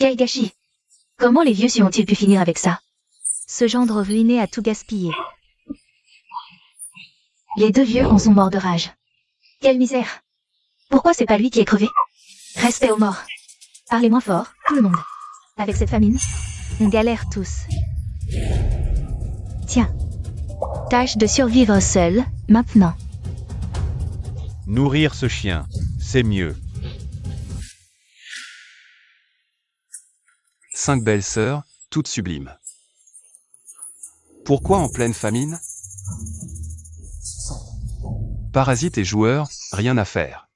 Quel gâchis! Comment les vieux ci ont-ils pu finir avec ça? Ce gendre ruiné a tout gaspillé. Les deux vieux en sont morts de rage. Quelle misère! Pourquoi c'est pas lui qui est crevé? Respect aux morts. Parlez moins fort, tout le monde. Avec cette famine, on galère tous. Tiens. Tâche de survivre seul, maintenant. Nourrir ce chien, c'est mieux. 5 belles sœurs, toutes sublimes. Pourquoi en pleine famine? Parasites et joueurs, rien à faire.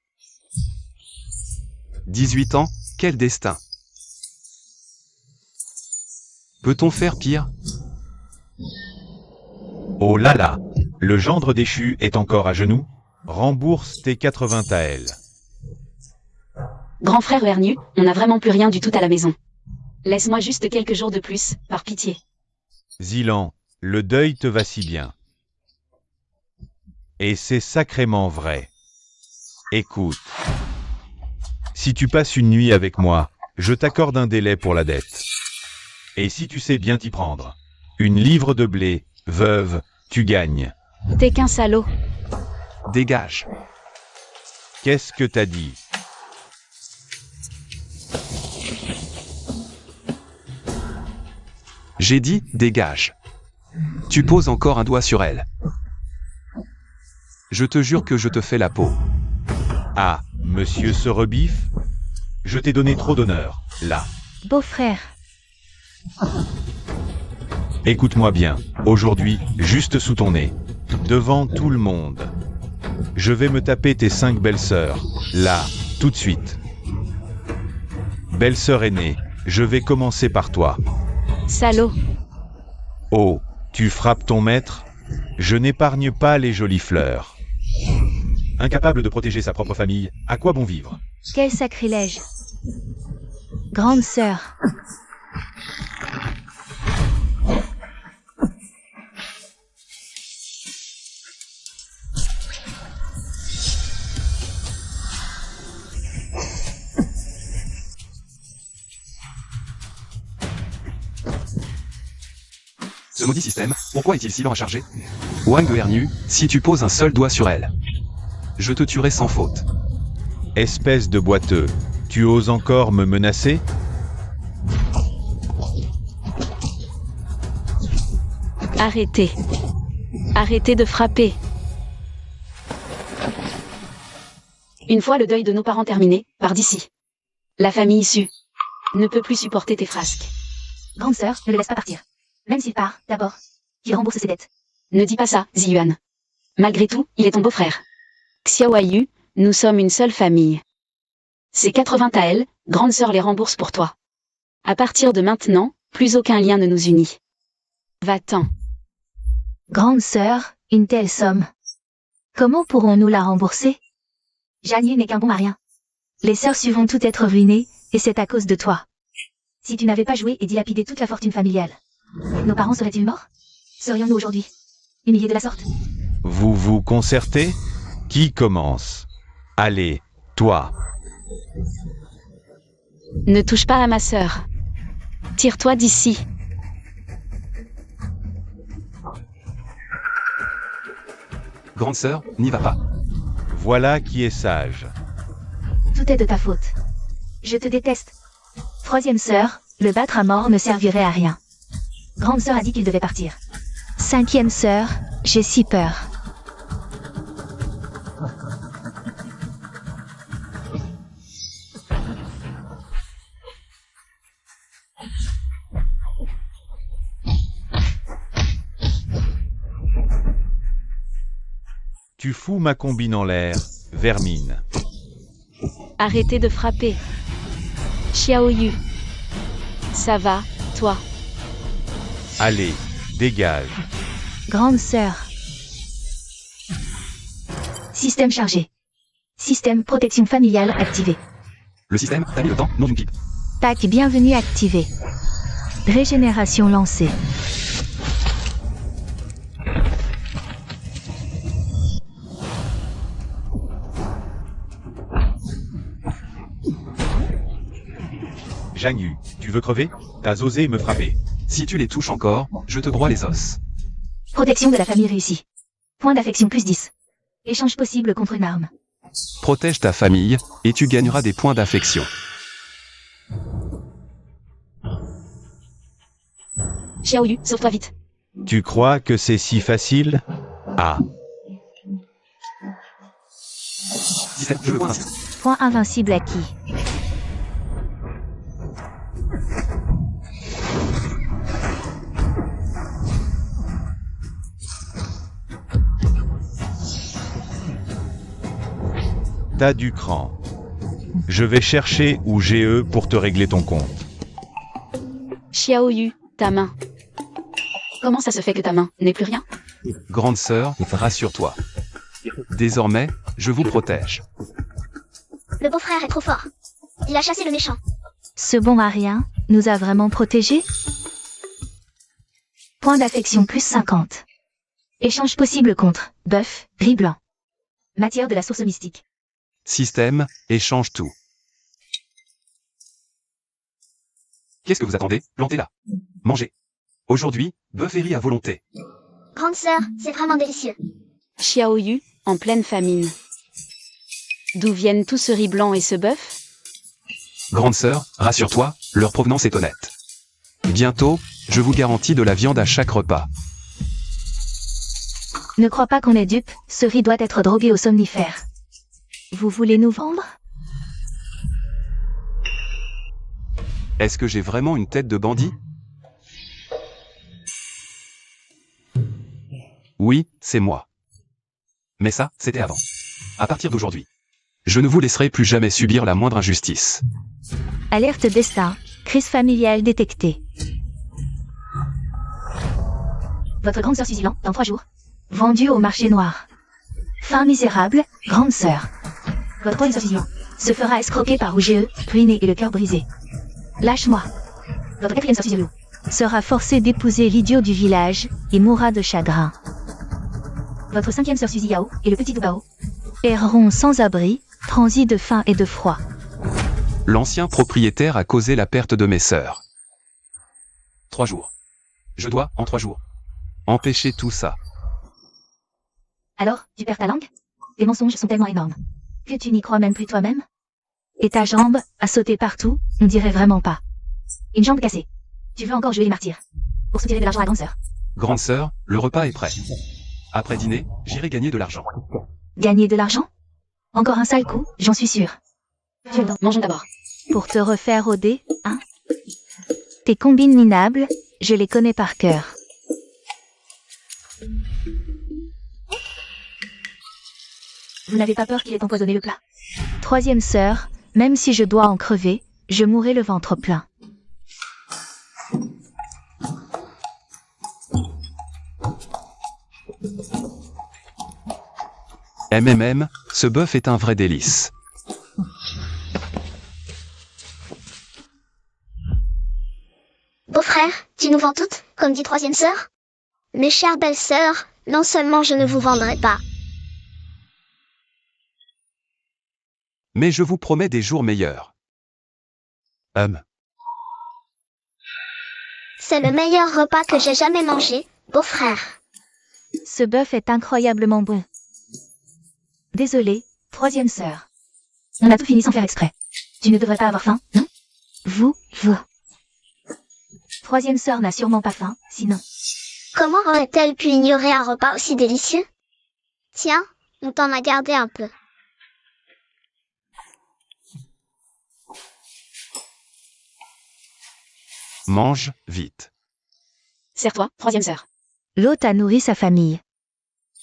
18 ans, quel destin! Peut-on faire pire? Oh là là, le gendre déchu est encore à genoux. Rembourse tes 80 taels. Grand frère Vernu, on n'a vraiment plus rien du tout à la maison. Laisse-moi juste quelques jours de plus, par pitié. Zilan, le deuil te va si bien. Et c'est sacrément vrai. Écoute. Si tu passes une nuit avec moi, je t'accorde un délai pour la dette. Et si tu sais bien t'y prendre, une livre de blé, veuve, tu gagnes. T'es qu'un salaud. Dégage. Qu'est-ce que t'as dit? J'ai dit, dégage. Tu poses encore un doigt sur elle. Je te jure que je te fais la peau. Ah, monsieur ce rebif? Je t'ai donné trop d'honneur, là. Beau-frère. Écoute-moi bien, aujourd'hui, juste sous ton nez, devant tout le monde, je vais me taper tes 5 belles-sœurs, là, tout de suite. Belle-sœur aînée, je vais commencer par toi. Salaud. Oh, tu frappes ton maître? Je n'épargne pas les jolies fleurs. Incapable de protéger sa propre famille, à quoi bon vivre? Quel sacrilège! Grande sœur. Ce maudit système, pourquoi est-il si lent à charger? Wang Vernu, si tu poses un seul doigt sur elle, je te tuerai sans faute. Espèce de boiteux, tu oses encore me menacer? Arrêtez. Arrêtez de frapper. Une fois le deuil de nos parents terminé, pars d'ici. La famille issue ne peut plus supporter tes frasques. Grande sœur, ne le laisse pas partir. Même s'il part, d'abord, qu'il rembourse ses dettes. Ne dis pas ça, Ziyuan. Malgré tout, il est ton beau-frère. Xiaoayu, nous sommes une seule famille. Ces 80 taels, grande sœur les rembourse pour toi. À partir de maintenant, plus aucun lien ne nous unit. Va-t'en. Grande sœur, une telle somme. Comment pourrons-nous la rembourser? Janier n'est qu'un bon à rien. Les sœurs su vont toutes être ruinées, et c'est à cause de toi. Si tu n'avais pas joué et dilapidé toute la fortune familiale, nos parents seraient-ils morts? Serions-nous aujourd'hui humiliés de la sorte? Vous vous concertez? Qui commence? Allez, toi. Ne touche pas à ma sœur. Tire-toi d'ici. Grande sœur, n'y va pas. Voilà qui est sage. Tout est de ta faute. Je te déteste. Troisième sœur, le battre à mort ne servirait à rien. Grande sœur a dit qu'il devait partir. Cinquième sœur, j'ai si peur. Tu fous ma combine en l'air, vermine. Arrêtez de frapper. Xiaoyu. Ça va, toi. Allez, dégage. Grande sœur. Système chargé. Système protection familiale activé. Le système t'a mis le temps, non d'une pipe. Pack bienvenue activé. Régénération lancée. Janyu, tu veux crever? T'as osé me frapper. Si tu les touches encore, je te broie les os. Protection de la famille réussie. Point d'affection plus 10. Échange possible contre une arme. Protège ta famille, et tu gagneras des points d'affection. Xiaoyu, sauve-toi vite. Tu crois que c'est si facile? Ah, Système, je veux point d'incident. Point invincible acquis. t'as du cran. Je vais chercher où GE pour te régler ton compte. Xiaoyu, ta main. Comment ça se fait que ta main n'est plus rien? Grande sœur, rassure-toi. Désormais, je vous protège. Le beau-frère est trop fort. Il a chassé le méchant. Ce bon à rien nous a vraiment protégés? Point d'affection plus 50. Échange possible contre bœuf, gris blanc. Matière de la source mystique. Système, échange tout. Qu'est-ce que vous attendez? Plantez-la. Mangez. Aujourd'hui, bœuf et riz à volonté. Grande sœur, c'est vraiment délicieux. Xiaoyu, en pleine famine. D'où viennent tout ce riz blanc et ce bœuf? Grande sœur, rassure-toi, leur provenance est honnête. Bientôt, je vous garantis de la viande à chaque repas. Ne crois pas qu'on est dupe, ce riz doit être drogué au somnifère. Vous voulez nous vendre? Est-ce que j'ai vraiment une tête de bandit? Oui, c'est moi. Mais ça, c'était avant. À partir d'aujourd'hui, je ne vous laisserai plus jamais subir la moindre injustice. Alerte destin, crise familiale détectée. Votre grande sœur Suzy dans 3 jours. Vendue au marché noir. Fin misérable, grande sœur. Votre grande sœur Suzy se fera escroquer par OGE, ruinée et le cœur brisé. Lâche-moi. Votre quatrième sœur Suzy sera forcée d'épouser l'idiot du village et mourra de chagrin. Votre cinquième sœur Suzy Yao et le petit Doubao erreront sans abri, transis de faim et de froid. L'ancien propriétaire a causé la perte de mes sœurs. 3 jours. Je dois, en 3 jours, empêcher tout ça. Alors, tu perds ta langue? Tes mensonges sont tellement énormes que tu n'y crois même plus toi-même? Et ta jambe a sauté partout, on dirait vraiment pas. Une jambe cassée. Tu veux encore jouer les martyrs pour soutirer de l'argent à grande sœur. Grande sœur, le repas est prêt. Après dîner, j'irai gagner de l'argent. Gagner de l'argent? Encore un sale coup, j'en suis sûre. Tu as le temps. Mangeons d'abord. Pour te refaire rôder, hein? Tes combines minables, je les connais par cœur. Vous n'avez pas peur qu'il ait empoisonné le plat? Troisième sœur, même si je dois en crever, je mourrai le ventre plein. MMM, ce bœuf est un vrai délice. Beau-frère, tu nous vends toutes, comme dit troisième sœur? Mes chères belles sœurs, non seulement je ne vous vendrai pas, Mais je vous promets des jours meilleurs. c'est le meilleur repas que j'ai jamais mangé, beau-frère. Ce bœuf est incroyablement bon. Désolé, troisième sœur. On a tout fini sans faire exprès. Tu ne devrais pas avoir faim, non? Vous. Troisième sœur n'a sûrement pas faim, sinon. Comment aurait-elle pu ignorer un repas aussi délicieux? Tiens, on t'en a gardé un peu. Mange, vite. Serre-toi, troisième sœur. L'hôte a nourri sa famille.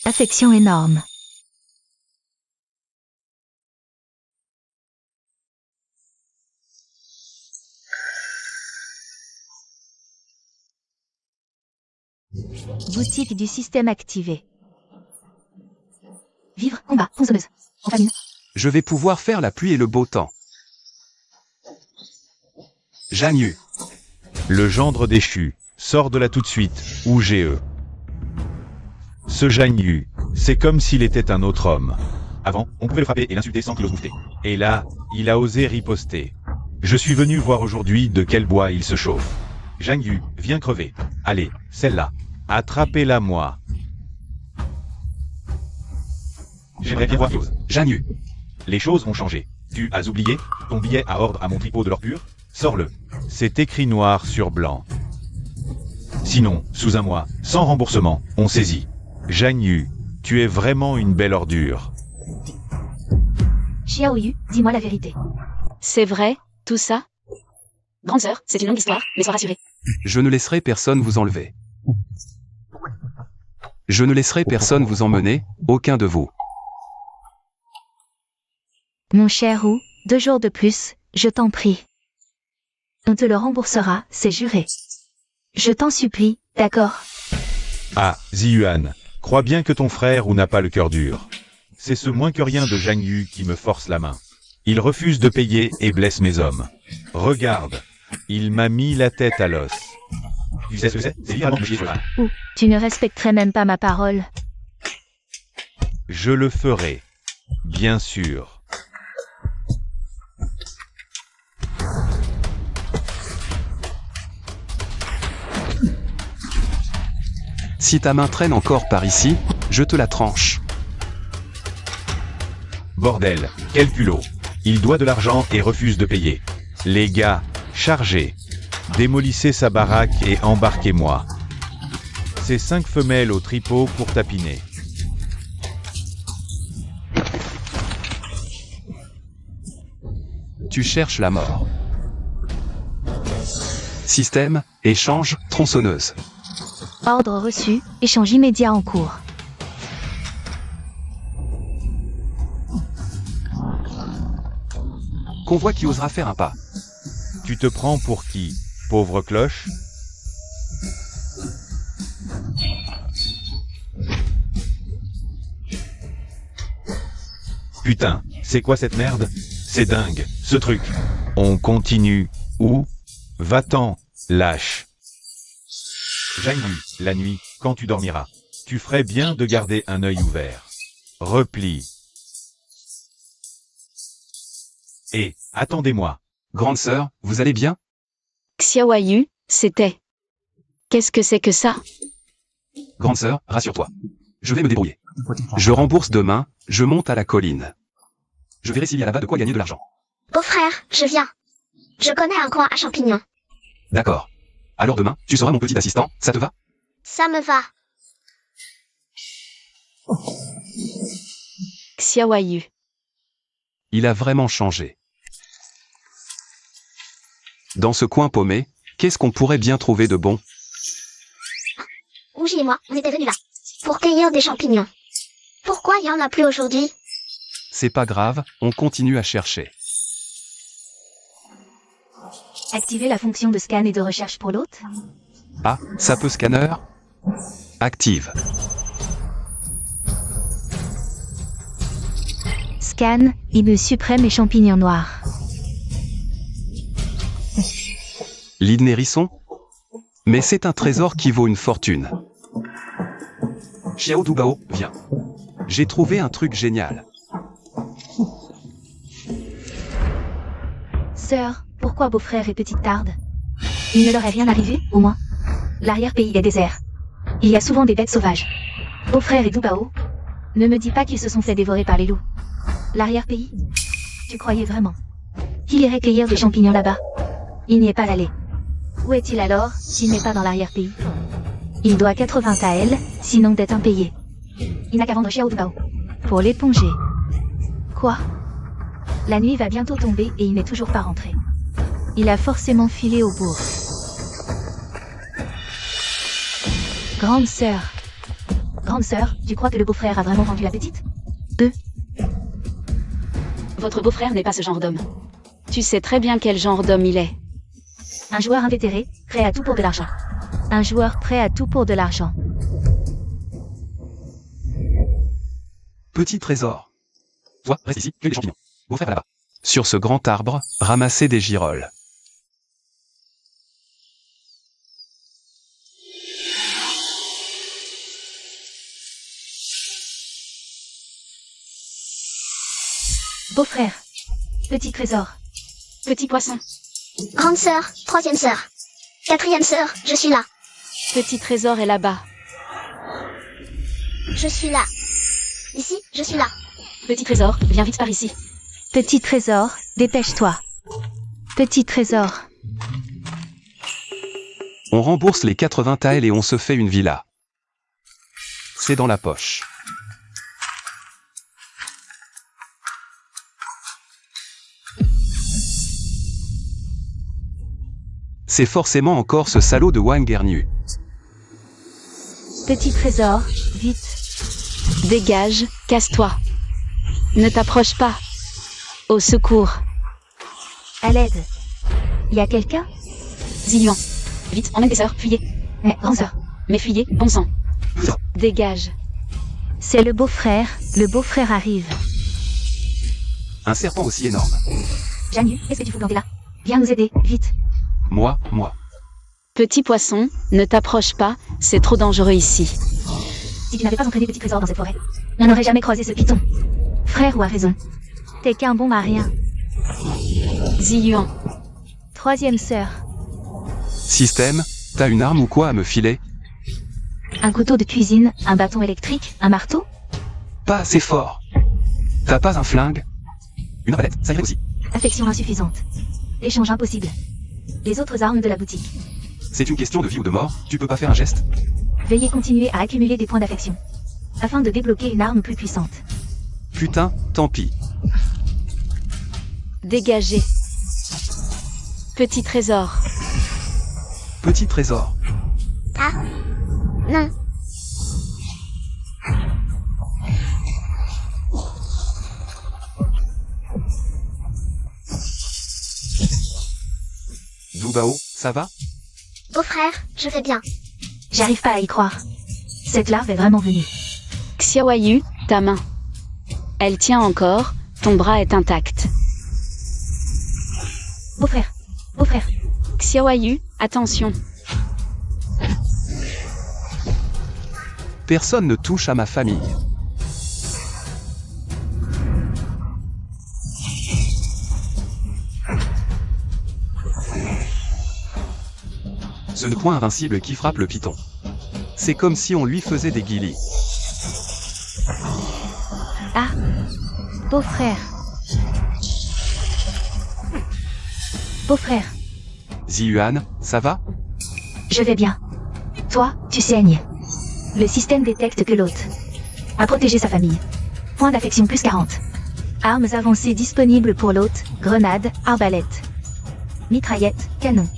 Affection énorme. Boutique du système activée. Vivre, combat, tronçonneuse. En famine. Je vais pouvoir faire la pluie et le beau temps. Janyu. Le gendre déchu, sors de là tout de suite, ou GE. Ce Janyu, c'est comme s'il était un autre homme. Avant, on pouvait le frapper et l'insulter sans qu'il ose moufter. Et là, il a osé riposter. Je suis venu voir aujourd'hui de quel bois il se chauffe. Zhang Yu, viens crever. Allez, celle-là. Attrapez-la moi. J'aimerais bien voir quelque chose. Zhang Yu. Les choses ont changé. Tu as oublié ton billet à ordre à mon tripot de l'or pur? Sors-le. C'est écrit noir sur blanc. Sinon, sous un mois, sans remboursement, on saisit. Zhang Yu, tu es vraiment une belle ordure. Xiaoyu, dis-moi la vérité. C'est vrai, tout ça? Grande sœur, c'est une longue histoire, mais sois rassurée. Je ne laisserai personne vous enlever. Je ne laisserai personne vous emmener, aucun de vous. Mon cher Wu, 2 jours de plus, je t'en prie. On te le remboursera, c'est juré. Je t'en supplie, d'accord? Ah, Ziyuan, crois bien que ton frère ou n'a pas le cœur dur. C'est ce moins que rien de Zhang Yu qui me force la main. Il refuse de payer et blesse mes hommes. Regarde, il m'a mis la tête à l'os. Tu sais ce que c'est? C'est littéralement me chier sur la main. Ou, tu ne respecterais même pas ma parole. Je le ferai. Bien sûr. Si ta main traîne encore par ici, je te la tranche. Bordel, quel culot. Il doit de l'argent et refuse de payer. Les gars, chargez. Démolissez sa baraque et embarquez-moi. C'est 5 femelles au tripot pour tapiner. Tu cherches la mort. Système, échange, tronçonneuse. Ordre reçu, échange immédiat en cours. Convoi qui osera faire un pas. Tu te prends pour qui, pauvre cloche? Putain, c'est quoi cette merde? C'est dingue, ce truc. On continue. Où? Va-t'en, lâche. Zhang Yu, la nuit, quand tu dormiras, tu ferais bien de garder un œil ouvert. Replie. Et, attendez-moi. Grande sœur, vous allez bien? Xiaoyu, c'était. Qu'est-ce que c'est que ça? Grande sœur, rassure-toi. Je vais me débrouiller. Je rembourse demain, je monte à la colline. Je verrai s'il y a là-bas de quoi gagner de l'argent. Beau-frère, je viens. Je connais un coin à champignons. D'accord. Alors demain, tu seras mon petit assistant, ça te va? Ça me va. Xiaoyu. Il a vraiment changé. Dans ce coin paumé, qu'est-ce qu'on pourrait bien trouver de bon? Rougi et moi, on était venus là. Pour cueillir des champignons. Pourquoi il y en a plus aujourd'hui? C'est pas grave, on continue à chercher. Activez la fonction de scan et de recherche pour l'hôte. Ah, ça peut scanner? Active. Scan, hibou suprême et champignons noirs. L'île Nérisson? Mais c'est un trésor qui vaut une fortune. Xiao Dubao, viens. J'ai trouvé un truc génial. Sœur, pourquoi beau-frère et petite tarde? Il ne leur est rien arrivé, au moins. L'arrière-pays est désert. Il y a souvent des bêtes sauvages. Beau-frère et Dubao, ne me dis pas qu'ils se sont fait dévorer par les loups. L'arrière-pays? Tu croyais vraiment qu'il irait cueillir des champignons là-bas? Il n'y est pas allé. Où est-il alors, s'il n'est pas dans l'arrière-pays? Il doit 80 taels, sinon d'être impayé. Il n'a qu'à vendre Xiao Dubao pour l'éponger. Quoi? La nuit va bientôt tomber et il n'est toujours pas rentré. Il a forcément filé au bourg. Grande sœur. Grande sœur, tu crois que le beau-frère a vraiment vendu la petite? Votre beau-frère n'est pas ce genre d'homme. Tu sais très bien quel genre d'homme il est. Un joueur invétéré, prêt à tout pour de l'argent. Un joueur prêt à tout pour de l'argent. Petit trésor. Toi, reste ici, cueille des champignons. Beau frère là-bas. Sur ce grand arbre, ramassez des girolles. Beau-frère. Petit trésor. Petit poisson. Grande sœur, troisième sœur. Quatrième sœur, je suis là. Petit trésor est là-bas. Je suis là. Ici, je suis là. Petit trésor, viens vite par ici. Petit trésor, dépêche-toi. Petit trésor. On rembourse les 80 taels et on se fait une villa. C'est dans la poche. C'est forcément encore ce salaud de Wang Gernu. Petit trésor, vite. Dégage, casse-toi. Ne t'approche pas. Au secours. À l'aide. Y a quelqu'un? Ziyuan. Vite, emmène tes sœurs, fuyez. Mais, grande sœur. Mais fuyez, bon sang. Dégage. C'est le beau-frère arrive. Un serpent aussi énorme. Janyu, qu'est-ce que tu fous planté là? Viens nous aider, vite. Moi. Petit poisson, ne t'approche pas, c'est trop dangereux ici. Si tu n'avais pas entraîné Petit Trésor dans cette forêt, on n'aurait jamais croisé ce python. Frère ou a raison. T'es qu'un bon marien. Ziyuan. Troisième sœur. Système, t'as une arme ou quoi à me filer? Un couteau de cuisine, un bâton électrique, un marteau? Pas assez fort. T'as pas un flingue? Une arbalète, ça irait aussi. Affection insuffisante. Échange impossible. Les autres armes de la boutique. C'est une question de vie ou de mort, tu peux pas faire un geste? Veuillez continuer à accumuler des points d'affection. Afin de débloquer une arme plus puissante. Putain, tant pis. Dégagez. Petit trésor. Petit trésor. Ah. Non. Doubao, ça va? Beau-frère, je vais bien. J'arrive pas à y croire. Cette larve est vraiment venue. Xiaoyu, ta main. Elle tient encore, ton bras est intact. Beau-frère. Beau-frère. Xiaoyu, attention. Personne ne touche à ma famille. Ce point invincible qui frappe le python. C'est comme si on lui faisait des guilis. Ah. Beau-frère. Beau-frère. Ziyuan, ça va? Je vais bien. Toi, tu saignes. Le système détecte que l'hôte a protégé sa famille. Point d'affection plus 40. Armes avancées disponibles pour l'hôte, grenades, arbalètes. Mitraillettes, canon.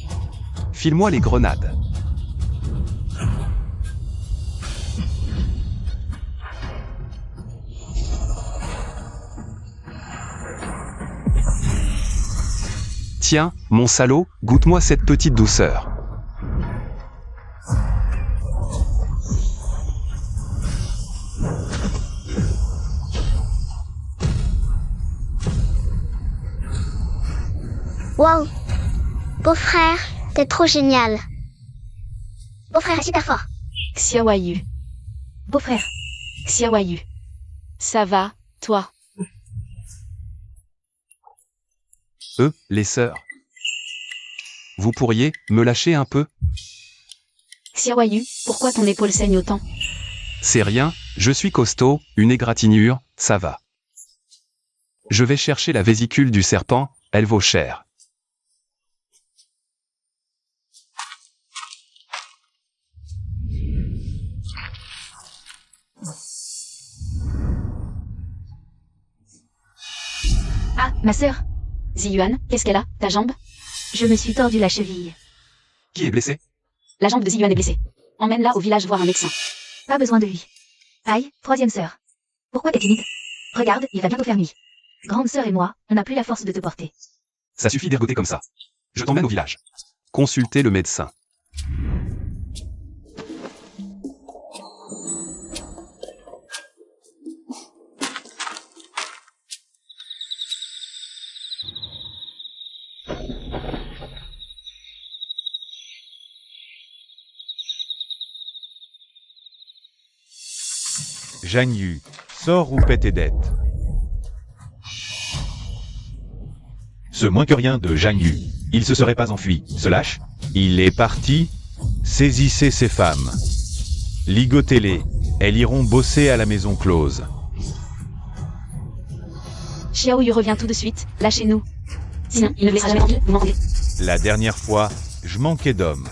File-moi les grenades. Tiens, mon salaud, goûte-moi cette petite douceur. Wow. Beau-frère, t'es trop génial. Beau-frère est super fort. Xiaoyu. Beau-frère. Xiaoyu. Ça va, toi? Les sœurs. Vous pourriez me lâcher un peu? Xiaoyu, pourquoi ton épaule saigne autant? C'est rien, je suis costaud, une égratignure, ça va. Je vais chercher la vésicule du serpent, elle vaut cher. Ah, ma sœur. Ziyuan, qu'est-ce qu'elle a? Ta jambe? Je me suis tordu la cheville. Qui est blessé? La jambe de Ziyuan est blessée. Emmène-la au village voir un médecin. Pas besoin de lui. Aïe, troisième sœur. Pourquoi t'es timide? Regarde, il va bientôt faire nuit. Grande sœur et moi, on n'a plus la force de te porter. Ça suffit d'ergoter comme ça. Je t'emmène au village. Consultez le médecin. Janyu, sors ou paie tes dettes. Ce Ce moins que rien de Zhang Yu. Il se serait pas enfui, se lâche. Il est parti. Saisissez ces femmes. Ligotez-les. Elles iront bosser à la maison close. Xiaoyu revient tout de suite, lâchez-nous. Sinon, il ne vous laissera jamais tranquille, vous m'entendez? La dernière fois, je manquais d'hommes.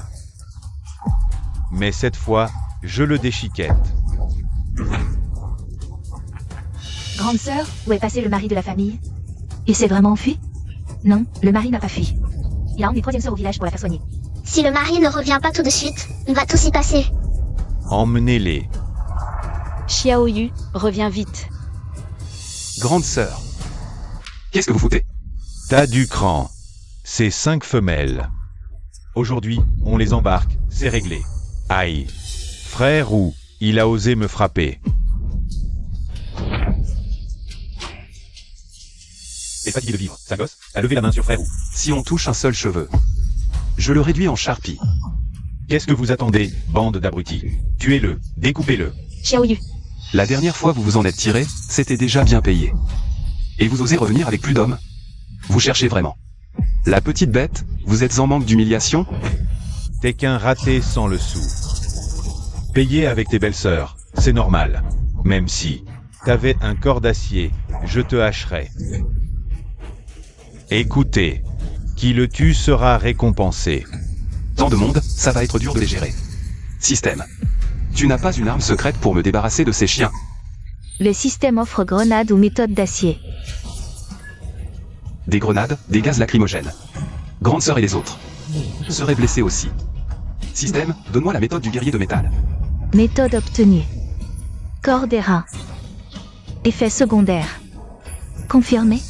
Mais cette fois, je le déchiquette. Grande sœur, où est passé le mari de la famille? Il s'est vraiment enfui? Non, le mari n'a pas fui. Il a emmené 3e sœur au village pour la faire soigner. Si le mari ne revient pas tout de suite, on va tous y passer. Emmenez-les. Xiaoyu, reviens vite. Grande sœur. Qu'est-ce que vous foutez? T'as du cran. C'est 5 femelles. Aujourd'hui, on les embarque, c'est réglé. Aïe. Frère ou, il a osé me frapper. T'es fatigué de vivre, ça gosse? T'as levé la main sur frère ou? Si on touche un seul cheveu, je le réduis en charpie. Qu'est-ce que vous attendez, bande d'abrutis? Tuez-le, découpez-le. Xiaoyu, La dernière fois vous vous en êtes tiré, c'était déjà bien payé. Et vous osez revenir avec plus d'hommes? Vous cherchez vraiment. La petite bête, vous êtes en manque d'humiliation? T'es qu'un raté sans le sou. Payer avec tes belles-sœurs, c'est normal. Même si t'avais un corps d'acier, je te hacherais. Écoutez, qui le tue sera récompensé. Tant de monde, ça va être dur de les gérer. Système. Tu n'as pas une arme secrète pour me débarrasser de ces chiens? Le système offre grenades ou méthodes d'acier. Des grenades, des gaz lacrymogènes. Grande sœur et les autres seraient blessés aussi. Système, donne-moi la méthode du guerrier de métal. Méthode obtenue. Corps des reins. Effet secondaire. Confirmé.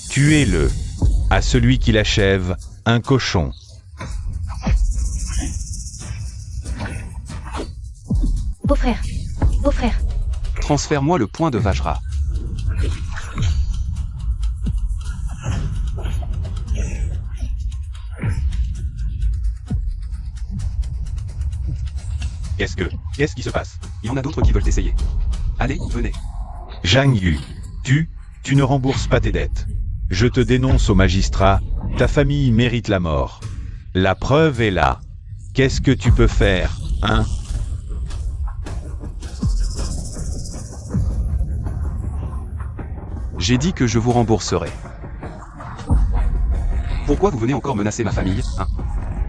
Tuez-le. À celui qui l'achève, un cochon. Beau-frère. Beau-frère. Transfère-moi le point de Vajra. Qu'est-ce qui se passe? Il y en a d'autres qui veulent essayer. Allez, venez. Zhang Yu, tu ne rembourses pas tes dettes. Je te dénonce au magistrat, ta famille mérite la mort. La preuve est là. Qu'est-ce que tu peux faire, hein? J'ai dit que je vous rembourserai. Pourquoi vous venez encore menacer ma famille, hein?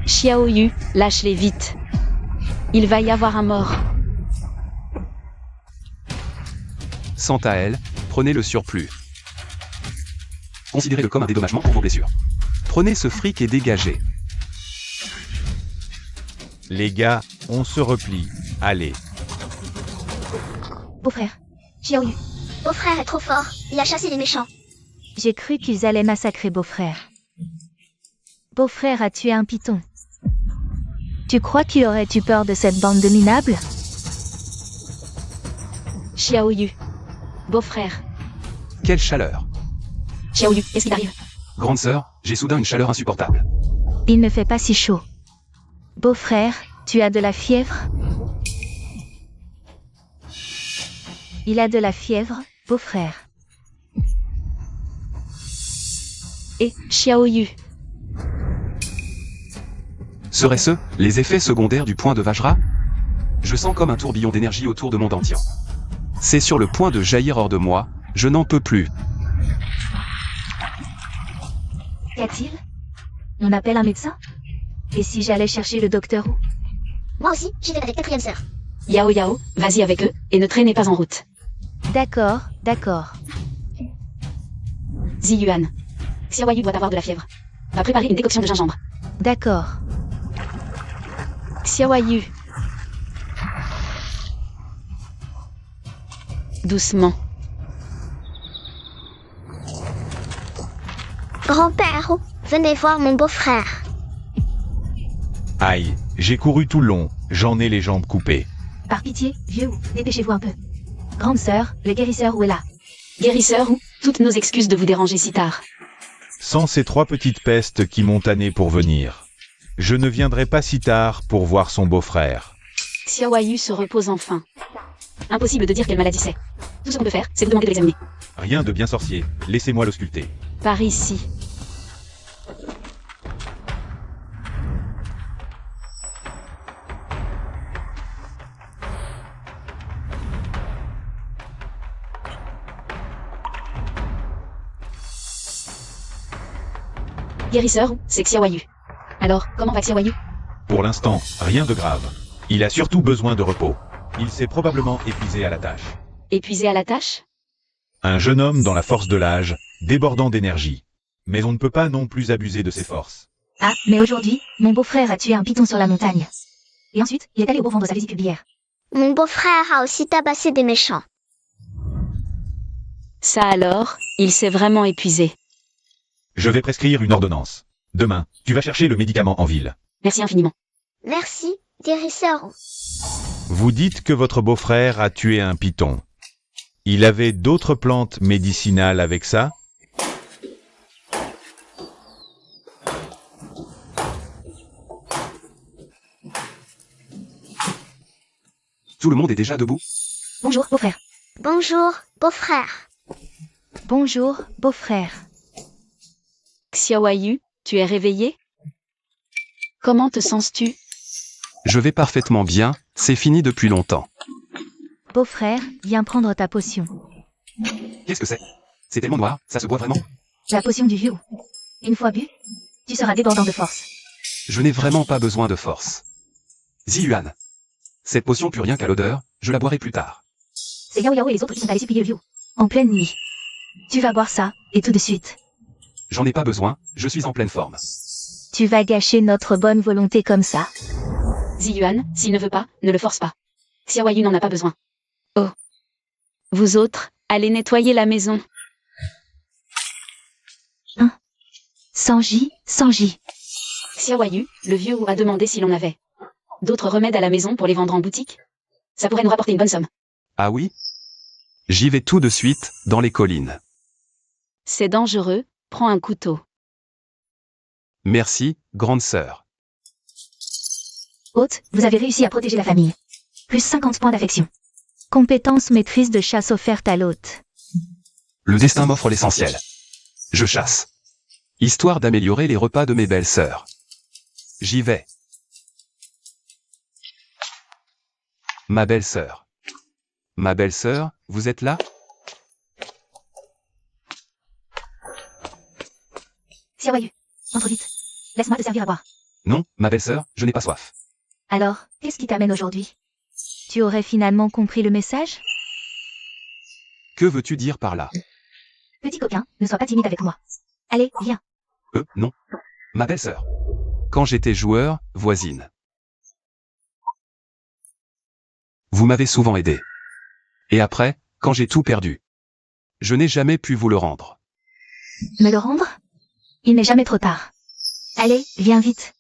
Xiaoyu, lâche-les vite. Il va y avoir un mort. Quant à elle, prenez le surplus. Considérez-le comme un dédommagement pour vos blessures. Prenez ce fric et dégagez. Les gars, on se replie. Allez. Beau-frère. Xiaoyu. Beau-frère est trop fort, il a chassé les méchants. J'ai cru qu'ils allaient massacrer beau-frère. Beau-frère a tué un python. Tu crois qu'il aurait eu peur de cette bande de minables? Xiaoyu. Beau-frère. Quelle chaleur. Xiaoyu, qu'est-ce qui t'arrive? Grande sœur, j'ai soudain une chaleur insupportable. Il ne fait pas si chaud. Beau-frère, tu as de la fièvre? Il a de la fièvre, beau-frère. Et Xiaoyu. Seraient-ce les effets secondaires du point de Vajra? Je sens comme un tourbillon d'énergie autour de mon dentier. C'est sur le point de jaillir hors de moi, je n'en peux plus. Qu'y a-t-il? On appelle un médecin? Et si j'allais chercher le docteur Wu? Moi aussi, j'y vais avec 4e sœur. Yao Yao, vas-y avec eux, et ne traînez pas en route. D'accord, d'accord. Ziyuan. Xiaoyu doit avoir de la fièvre. Va préparer une décoction de gingembre. D'accord. Xiaoyu. Doucement. Grand-père, venez voir mon beau-frère. Aïe, j'ai couru tout le long, j'en ai les jambes coupées. Par pitié, vieux Wu, dépêchez-vous un peu. Grande sœur, le guérisseur Wu est là. Guérisseur, toutes nos excuses de vous déranger si tard. Sans ces 3 petites pestes qui m'ont tanné pour venir, je ne viendrai pas si tard pour voir son beau-frère. Xiaoyu se repose enfin. Impossible de dire quelle maladie c'est. Tout ce qu'on peut faire, c'est vous demander de l'examiner. Rien de bien sorcier, laissez-moi l'ausculter. Par ici. Guérisseur, c'est Xiaoyu. Alors, comment va Xiaoyu? Pour l'instant, rien de grave. Il a surtout besoin de repos. Il s'est probablement épuisé à la tâche. Épuisé à la tâche? Un jeune homme dans la force de l'âge, débordant d'énergie. Mais on ne peut pas non plus abuser de ses forces. Ah, mais aujourd'hui, mon beau-frère a tué un python sur la montagne. Et ensuite, il est allé au bout vendre sa visite hier. Mon beau-frère a aussi tabassé des méchants. Ça alors, il s'est vraiment épuisé. Je vais prescrire une ordonnance. Demain, tu vas chercher le médicament en ville. Merci infiniment. Merci, guérisseur. Vous dites que votre beau-frère a tué un python. Il avait d'autres plantes médicinales avec ça? Tout le monde est déjà debout? Bonjour, beau-frère. Bonjour, beau-frère. Bonjour, beau-frère. Xiaoyu, tu es réveillé? Comment te sens-tu? Je vais parfaitement bien, c'est fini depuis longtemps. Beau-frère, viens prendre ta potion. Qu'est-ce que c'est? C'est tellement noir, ça se boit vraiment? La potion du vieux. Une fois bu, tu seras débordant de force. Je n'ai vraiment pas besoin de force. Ziyuan. Cette potion pue rien qu'à l'odeur, je la boirai plus tard. C'est Yao Yao et les autres qui sont allés supplier le vieux. En pleine nuit. Tu vas boire ça, et tout de suite. J'en ai pas besoin, je suis en pleine forme. Tu vas gâcher notre bonne volonté comme ça. Ziyuan, s'il ne veut pas, ne le force pas. Xiaoyu n'en a pas besoin. Oh. Vous autres, allez nettoyer la maison. Sanji, Sanji. Xiaoyu, le vieux a demandé si l'on avait d'autres remèdes à la maison pour les vendre en boutique. Ça pourrait nous rapporter une bonne somme. Ah oui? J'y vais tout de suite, dans les collines. C'est dangereux, prends un couteau. Merci, grande sœur. Hôte, vous avez réussi à protéger la famille. Plus 50 points d'affection. Compétence maîtrise de chasse offerte à l'hôte. Le destin m'offre l'essentiel. Je chasse. Histoire d'améliorer les repas de mes belles sœurs. J'y vais. Ma belle-sœur. Ma belle-sœur, vous êtes là? Xiaoyu, entre vite. Laisse-moi te servir à boire. Non, ma belle-sœur, je n'ai pas soif. Alors, qu'est-ce qui t'amène aujourd'hui? Tu aurais finalement compris le message? Que veux-tu dire par là? Petit coquin, ne sois pas timide avec moi. Allez, viens. Non. Ma belle-sœur. Quand j'étais joueur, voisine. Vous m'avez souvent aidé. Et après, quand j'ai tout perdu. Je n'ai jamais pu vous le rendre. Me le rendre? Il n'est jamais trop tard. Allez, viens vite.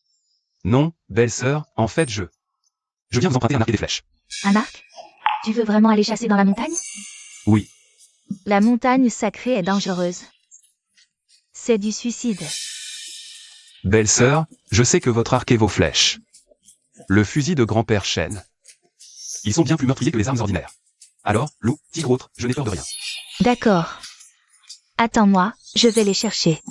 Non, belle-sœur, en fait je viens vous emprunter un arc et des flèches. Un arc? Tu veux vraiment aller chasser dans la montagne? Oui. La montagne sacrée est dangereuse. C'est du suicide. Belle-sœur, je sais que votre arc et vos flèches. Le fusil de grand-père Shen. Ils sont bien plus meurtriers que les armes ordinaires. Alors, loup, tigre autre, je n'ai peur de rien. D'accord. Attends-moi, je vais les chercher.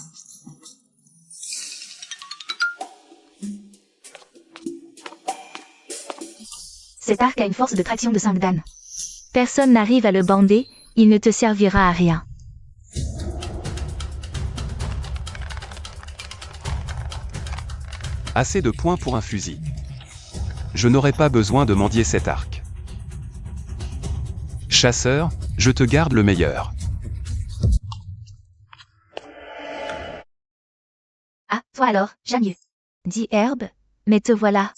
Cet arc a une force de traction de 5 dan. Personne n'arrive à le bander, il ne te servira à rien. Assez de points pour un fusil. Je n'aurai pas besoin de mendier cet arc. Chasseur, je te garde le meilleur. Ah, toi alors, Jamieux. Dis Herbe, mais te voilà.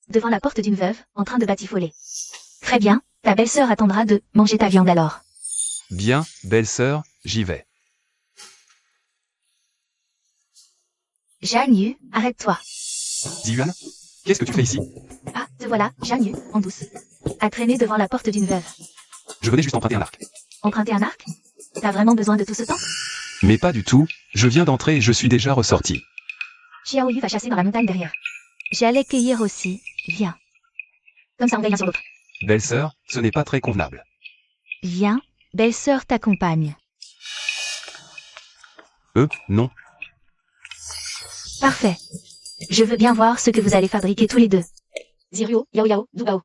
Devant la porte d'une veuve, en train de batifoler. Très bien, ta belle-sœur attendra de manger ta viande alors. Bien, belle-sœur, j'y vais. Jamieux, arrête-toi. Ziyuan, qu'est-ce que tu fais ici? Ah, te voilà, Jamieux, en douce. À traîner devant la porte d'une veuve. Je venais juste emprunter un arc. Emprunter un arc? T'as vraiment besoin de tout ce temps? Mais pas du tout, je viens d'entrer et je suis déjà ressorti. Xiaoyu va chasser dans la montagne derrière. J'allais cueillir aussi, viens. Comme ça on gagne un sur l'autre. Belle-sœur, ce n'est pas très convenable. Viens, belle-sœur t'accompagne. Non. Parfait. Je veux bien voir ce que vous allez fabriquer tous les deux. Zirio, Yao Yao, Dubao.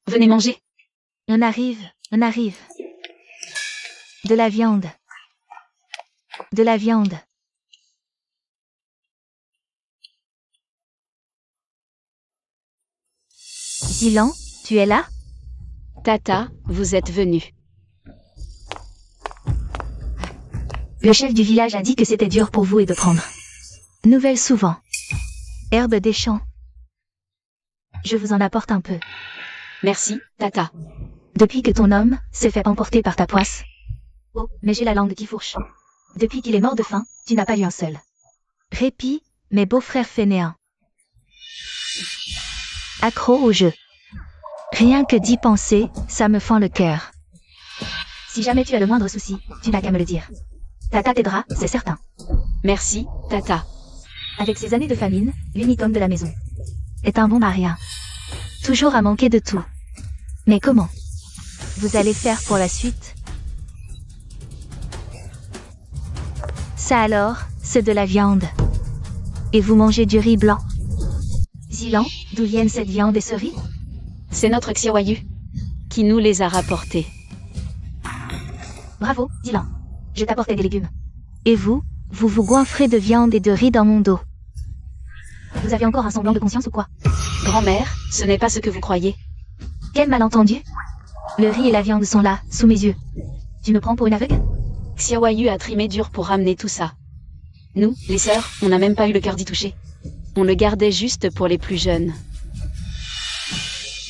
Venez manger. On arrive, on arrive. De la viande. De la viande. Zilan, tu es là? Tata, vous êtes venu. Le chef du village a dit que c'était dur pour vous et de prendre. Nouvelles souvent. Herbe des champs. Je vous en apporte un peu. Merci, Tata. Depuis que ton homme s'est fait emporter par ta poisse. Oh, mais j'ai la langue qui fourche. Depuis qu'il est mort de faim, tu n'as pas eu un seul répit, mes beaux-frères fainéants. Accro au jeu. Rien que d'y penser, ça me fend le cœur. Si jamais tu as le moindre souci, tu n'as qu'à me le dire. Tata t'aidera, c'est certain. Merci, Tata. Avec ces années de famine, l'unique homme de la maison est un bon à rien. Toujours à manquer de tout. Mais comment vous allez faire pour la suite? Ça alors, c'est de la viande. Et vous mangez du riz blanc. Zilan, d'où viennent cette viande et ce riz? C'est notre Xiaoyu qui nous les a rapportés. Bravo, Zilan. Je t'apportais des légumes. Et vous vous goinfrez de viande et de riz dans mon dos. Vous avez encore un semblant de conscience ou quoi? Grand-mère, ce n'est pas ce que vous croyez. Quel malentendu? Le riz et la viande sont là, sous mes yeux. Tu me prends pour une aveugle? Xiaoyu a trimé dur pour ramener tout ça. Nous, les sœurs, on n'a même pas eu le cœur d'y toucher. On le gardait juste pour les plus jeunes.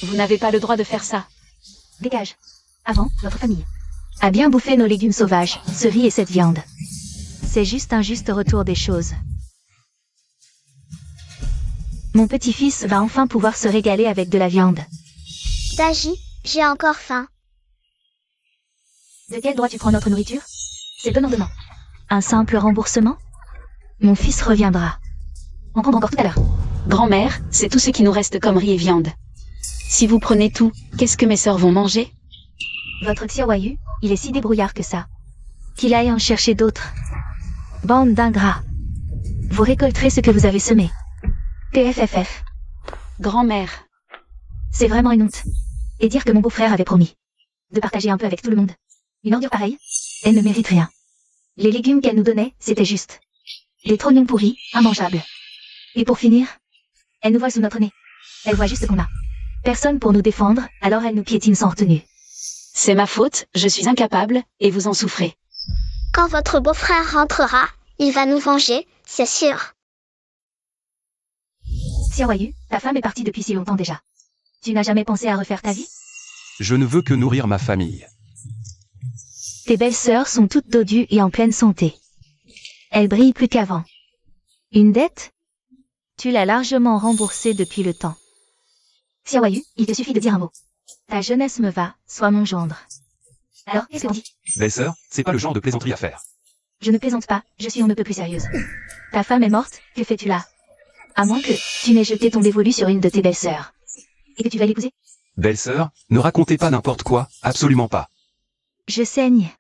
Vous n'avez pas le droit de faire ça. Dégage. Avant, notre famille a bien bouffé nos légumes sauvages, ce riz et cette viande. C'est juste un juste retour des choses. Mon petit-fils va enfin pouvoir se régaler avec de la viande. Daji, j'ai encore faim. De quel droit tu prends notre nourriture? C'est donnant-donnant. Un simple remboursement? Mon fils reviendra. On prend encore tout à l'heure. Grand-mère, c'est tout ce qui nous reste comme riz et viande. Si vous prenez tout, qu'est-ce que mes sœurs vont manger? Votre Xiaoyu, il est si débrouillard que ça. Qu'il aille en chercher d'autres. Bande d'ingrats. Vous récolterez ce que vous avez semé. PFFF. Grand-mère. C'est vraiment une honte. Et dire que mon beau-frère avait promis de partager un peu avec tout le monde. Une ordure pareille, elle ne mérite rien. Les légumes qu'elle nous donnait, c'était juste des trognons pourris, immangeables. Et pour finir, elle nous voit sous notre nez. Elle voit juste ce qu'on a. Personne pour nous défendre, alors elle nous piétine sans retenue. C'est ma faute, je suis incapable, et vous en souffrez. Quand votre beau-frère rentrera, il va nous venger, c'est sûr. Xiaoyu, ta femme est partie depuis si longtemps déjà. Tu n'as jamais pensé à refaire ta vie? Je ne veux que nourrir ma famille. Tes belles-sœurs sont toutes dodues et en pleine santé. Elles brillent plus qu'avant. Une dette? Tu l'as largement remboursée depuis le temps. Xiaoyu, il te suffit de dire un mot. Ta jeunesse me va, sois mon gendre. Alors, qu'est-ce que tu dis? Belle-sœur, c'est pas le genre de plaisanterie à faire. Je ne plaisante pas, je suis on ne peut plus sérieuse. Ta femme est morte, que fais-tu là? À moins que tu n'aies jeté ton dévolu sur une de tes belles-sœurs. Et que tu vas l'épouser? Belle-sœur, ne racontez pas n'importe quoi, absolument pas. Je saigne.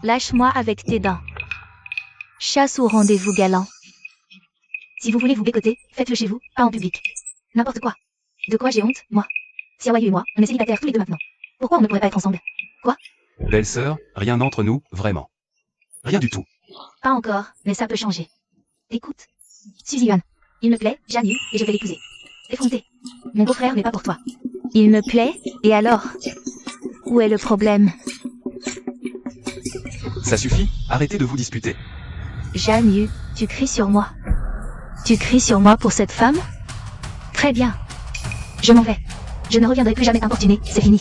Lâche-moi avec tes dents. Chasse au rendez-vous galant. Si vous voulez vous bécoter, faites-le chez vous, pas en public. N'importe quoi. De quoi j'ai honte, moi? Xiaoyu et moi, on est célibataires tous les deux maintenant. Pourquoi on ne pourrait pas être ensemble? Quoi? Belle-sœur, rien entre nous, vraiment. Rien du tout. Pas encore, mais ça peut changer. Écoute. Suzy-Yuan. Il me plaît, Janyu, et je vais l'épouser. Effronté. Mon beau-frère n'est pas pour toi. Il me plaît, et alors? Où est le problème? Ça suffit, arrêtez de vous disputer. Janyu, tu cries sur moi. Tu cries sur moi pour cette femme? Très bien. Je m'en vais. Je ne reviendrai plus jamais t'importuner, c'est fini.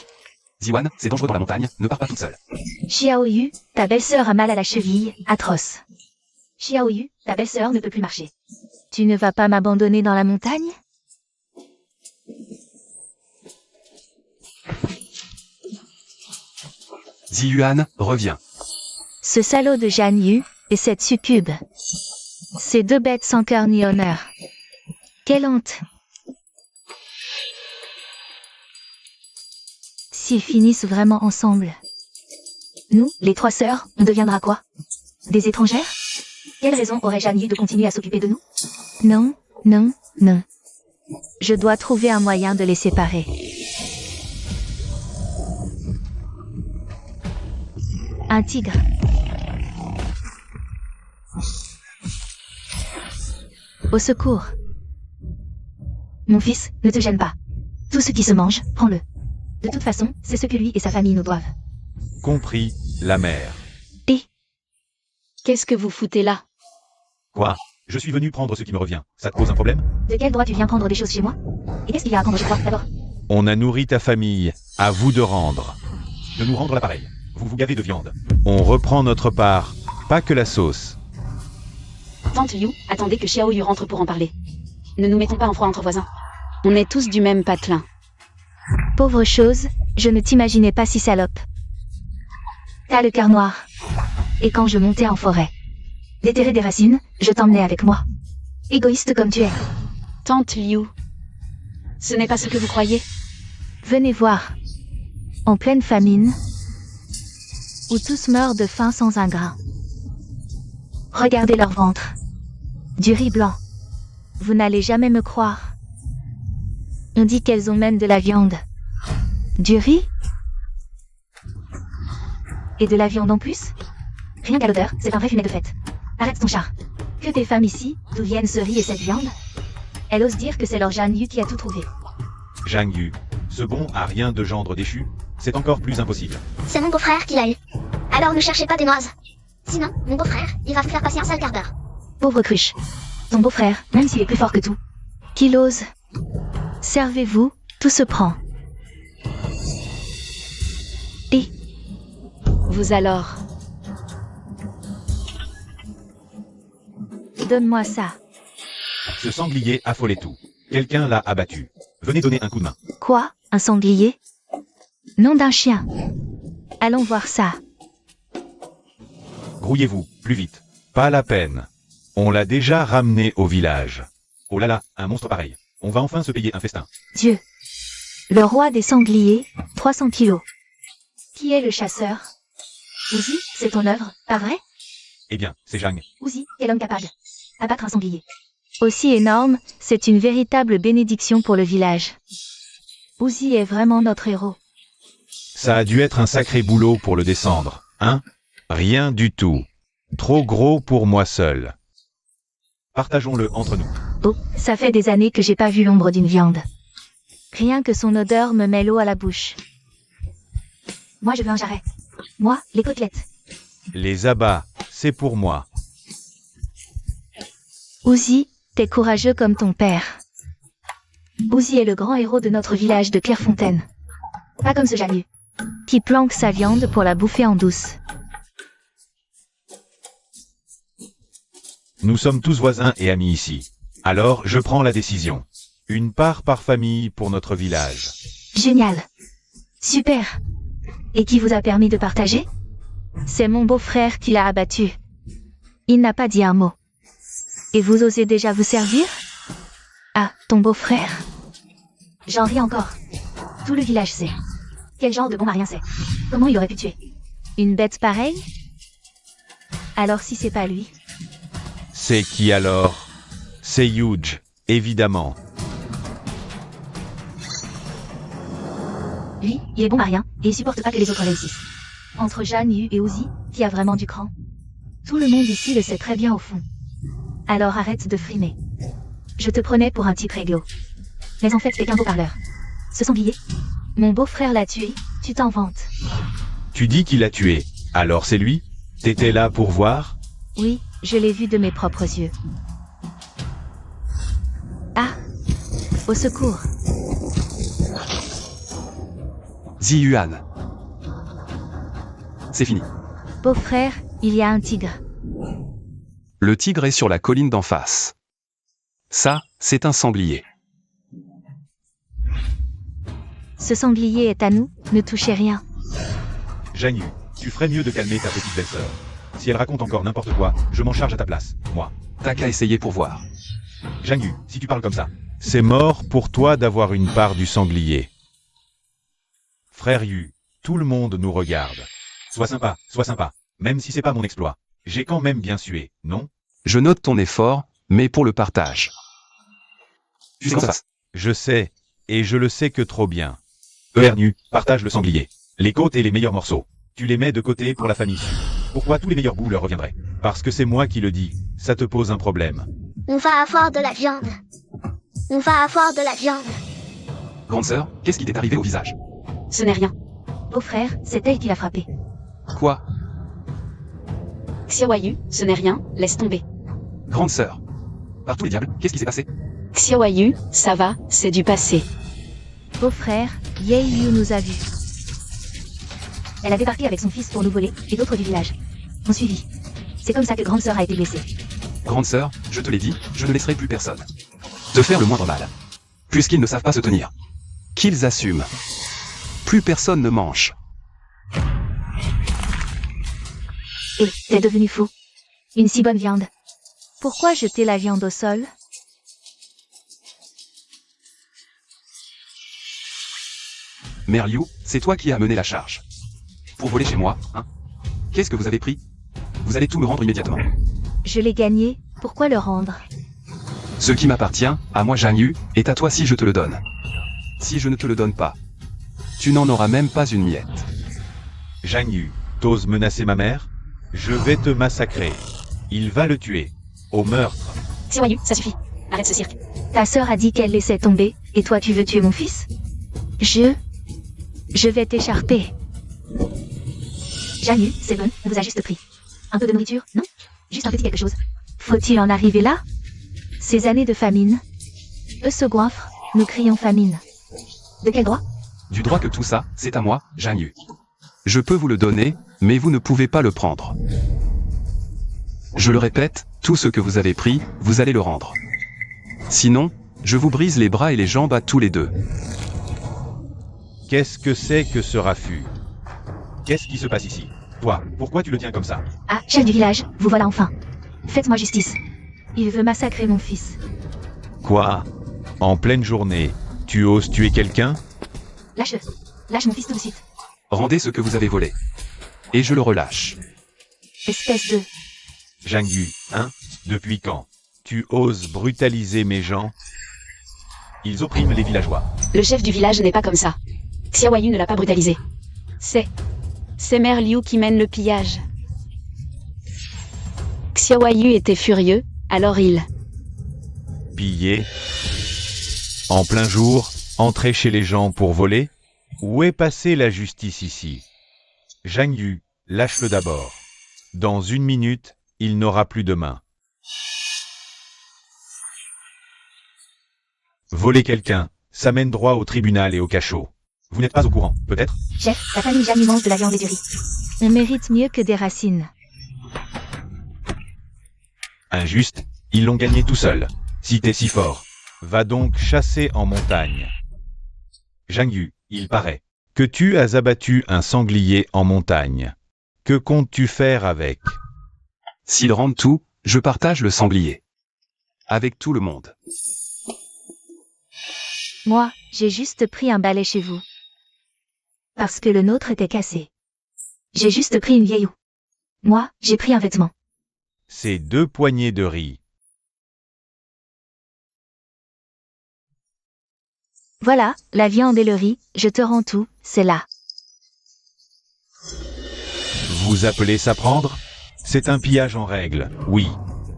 Ziwan, c'est dangereux dans la montagne, ne pars pas toute seule. Xiaoyu, ta belle-sœur a mal à la cheville, atroce. Xiaoyu, ta belle-sœur ne peut plus marcher. Tu ne vas pas m'abandonner dans la montagne? Ziyuan, reviens. Ce salaud de Janyu, et cette succube. Ces deux bêtes sans cœur ni honneur. Quelle honte! S'ils finissent vraiment ensemble. Nous, les trois sœurs, on deviendra quoi? Des étrangères? Quelle raison aurait Janyu de continuer à s'occuper de nous? Non, non, non. Je dois trouver un moyen de les séparer. Un tigre. Au secours. Mon fils, ne te gêne pas. Tout ce qui se mange, prends-le. De toute façon, c'est ce que lui et sa famille nous doivent. Compris, la mère. Qu'est-ce que vous foutez là? Quoi? Je suis venu prendre ce qui me revient. Ça te pose un problème? De quel droit tu viens prendre des choses chez moi? Et qu'est-ce qu'il y a à prendre chez toi, d'abord? On a nourri ta famille. À vous de rendre. De nous rendre l'appareil. Vous vous gavez de viande. On reprend notre part. Pas que la sauce. Tante Liu, attendez que Xiao Yu rentre pour en parler. Ne nous mettons pas en froid entre voisins. On est tous du même patelin. Pauvre chose, je ne t'imaginais pas si salope. T'as le cœur noir. Et quand je montais en forêt, déterrer des racines, je t'emmenais avec moi. Égoïste comme tu es. Tante Liu. Ce n'est pas ce que vous croyez. Venez voir. En pleine famine, où tous meurent de faim sans un grain. Regardez leur ventre. Du riz blanc. Vous n'allez jamais me croire. On dit qu'elles ont même de la viande. Du riz? Et de la viande en plus? Rien qu'à l'odeur, c'est un vrai fumet de fête. Arrête ton char. Que tes femmes ici, d'où viennent ce riz et cette viande? Elle ose dire que c'est leur Zhang Yu qui a tout trouvé. Zhang Yu. Ce bon a rien de gendre déchu. C'est encore plus impossible. C'est mon beau-frère qui l'a eu. Alors ne cherchez pas des noises. Sinon, mon beau-frère, il va vous faire passer un sale quart d'heure. Pauvre cruche. Ton beau-frère, même s'il est plus fort que tout. Qu'il ose. Servez-vous, tout se prend. Et Vous alors. donne-moi ça. Ce sanglier affolait tout. Quelqu'un l'a abattu. Venez donner un coup de main. Quoi? Un sanglier? Nom d'un chien. Allons voir ça. Grouillez-vous, plus vite. Pas la peine. On l'a déjà ramené au village. Oh là là, un monstre pareil. On va enfin se payer un festin. Dieu. Le roi des sangliers, 300 kilos. Qui est le chasseur? Uzi, c'est ton œuvre, pas vrai? Eh bien, c'est Zhang. Uzi, quel homme capable. Abattre un sanglier. Aussi énorme, c'est une véritable bénédiction pour le village. Uzi est vraiment notre héros. Ça a dû être un sacré boulot pour le descendre, hein? Rien du tout. Trop gros pour moi seul. Partageons-le entre nous. Oh, ça fait des années que j'ai pas vu l'ombre d'une viande. Rien que son odeur me met l'eau à la bouche. Moi je veux un jarret. Moi, les côtelettes. Les abats, c'est pour moi. Uzi, t'es courageux comme ton père. Uzi est le grand héros de notre village de Clairefontaine. Pas comme ce Zhang Yu, qui planque sa viande pour la bouffer en douce. Nous sommes tous voisins et amis ici. Alors, je prends la décision. Une part par famille pour notre village. Génial. Super. Et qui vous a permis de partager? C'est mon beau-frère qui l'a abattu. Il n'a pas dit un mot. Et vous osez déjà vous servir? Ah, ton beau-frère. J'en ris encore. Tout le village sait. Quel genre de bon marien c'est? Comment il aurait pu tuer une bête pareille? Alors si c'est pas lui, C'est qui alors? C'est Huge, évidemment. lui, il est bon marien, et il supporte pas que les autres réussissent. Entre Zhang Yu et Uzi, qui a vraiment du cran? Tout le monde ici le sait très bien au fond. Alors arrête de frimer. Je te prenais pour un type réglo. Mais en fait t'es qu'un beau parleur. Ce sanglier, mon beau-frère l'a tué, tu t'en vantes. Tu dis qu'il l'a tué. Alors c'est lui? T'étais là pour voir? Oui, je l'ai vu de mes propres yeux. Ah! Au secours! Ziyuan. C'est fini. Beau-frère, il y a un tigre. Le tigre est sur la colline d'en face. Ça, c'est un sanglier. Ce sanglier est à nous, ne touchez rien. Zhang Yu, tu ferais mieux de calmer ta petite belle-sœur. Si elle raconte encore n'importe quoi, je m'en charge à ta place, moi. T'as qu'à essayer pour voir. Zhang Yu, si tu parles comme ça. C'est mort pour toi d'avoir une part du sanglier. Frère Yu, tout le monde nous regarde. Sois sympa, même si c'est pas mon exploit. J'ai quand même bien sué, non? Je note ton effort, mais pour le partage. Tu sais comment ça se passe. Je sais, et je le sais que trop bien. ERNU, partage le sanglier. Les côtes et les meilleurs morceaux. Tu les mets de côté pour la famille. Pourquoi tous les meilleurs goûts leur reviendraient? Parce que c'est moi qui le dis. Ça te pose un problème. On va avoir de la viande. On va avoir de la viande. Grande sœur, qu'est-ce qui t'est arrivé au visage? Ce n'est rien. Beau-frère, c'est elle qui l'a frappé. Quoi? Xiaoyu, ce n'est rien, laisse tomber. Grande sœur. Par tous les diables, qu'est-ce qui s'est passé? Xiaoyu, ça va, c'est du passé. Beau-frère, Ye Yu nous a vus. Elle avait parti avec son fils pour nous voler, et d'autres du village ont suivi. C'est comme ça que grande sœur a été blessée. Grande sœur, je te l'ai dit, je ne laisserai plus personne te faire le moindre mal. Puisqu'ils ne savent pas se tenir. Qu'ils assument. Plus personne ne mange. Et t'es devenu fou. Une si bonne viande. Pourquoi jeter la viande au sol? Mère Liu, c'est toi qui as mené la charge. Pour voler chez moi, hein? Qu'est-ce que vous avez pris? Vous allez tout me rendre immédiatement. Je l'ai gagné, pourquoi le rendre? Ce qui m'appartient, à moi Zhang Yu, est à toi si je te le donne. Si je ne te le donne pas, tu n'en auras même pas une miette. Zhang Yu, t'oses menacer ma mère? Je vais te massacrer. Il va le tuer. Au meurtre. Xiaoyu, ça suffit. Arrête ce cirque. Ta sœur a dit qu'elle laissait tomber, et toi tu veux tuer mon fils? Je vais t'écharper. Zhang Yu, c'est bon, on vous a juste pris. Un peu de nourriture, non? Juste un petit quelque chose. Faut-il en arriver là? Ces années de famine. Eux se goinfrent, nous crions famine. De quel droit? Du droit que tout ça, c'est à moi, Zhang Yu. Je peux vous le donner, mais vous ne pouvez pas le prendre. Je le répète, tout ce que vous avez pris, vous allez le rendre. Sinon, je vous brise les bras et les jambes à tous les deux. Qu'est-ce que c'est que ce raffut? Qu'est-ce qui se passe ici? Toi, pourquoi tu le tiens comme ça? Ah, chef du village, vous voilà enfin. Faites-moi justice. Il veut massacrer mon fils. Quoi? En pleine journée, tu oses tuer quelqu'un? Lâche-le. Lâche mon fils tout de suite. Rendez ce que vous avez volé. Et je le relâche. Espèce de... Zhang Yu, hein? Depuis quand? Tu oses brutaliser mes gens? Ils oppriment les villageois. Le chef du village n'est pas comme ça. Xiaoyu ne l'a pas brutalisé. C'est Mère Liu qui mène le pillage. Xiaoyu était furieux, alors il... Piller? En plein jour, entrer chez les gens pour voler? Où est passée la justice ici? Zhang Yu, lâche-le d'abord. Dans 1 minute, il n'aura plus de main. Voler quelqu'un, ça mène droit au tribunal et au cachot. Vous n'êtes pas au courant, peut-être? Chef, la famille Zhang mange de la viande et du riz. On mérite mieux que des racines. Injuste, ils l'ont gagné tout seul. Si t'es si fort, va donc chasser en montagne. Zhang Yu, il paraît que tu as abattu un sanglier en montagne. Que comptes-tu faire avec? S'ils rendent tout, je partage le sanglier. Avec tout le monde. Moi, j'ai juste pris un balai chez vous. Parce que le nôtre était cassé. J'ai juste pris une vieille eau. Moi, j'ai pris un vêtement. C'est 2 poignées de riz. Voilà, la viande et le riz, je te rends tout, c'est là. Vous appelez ça prendre? C'est un pillage en règle, oui.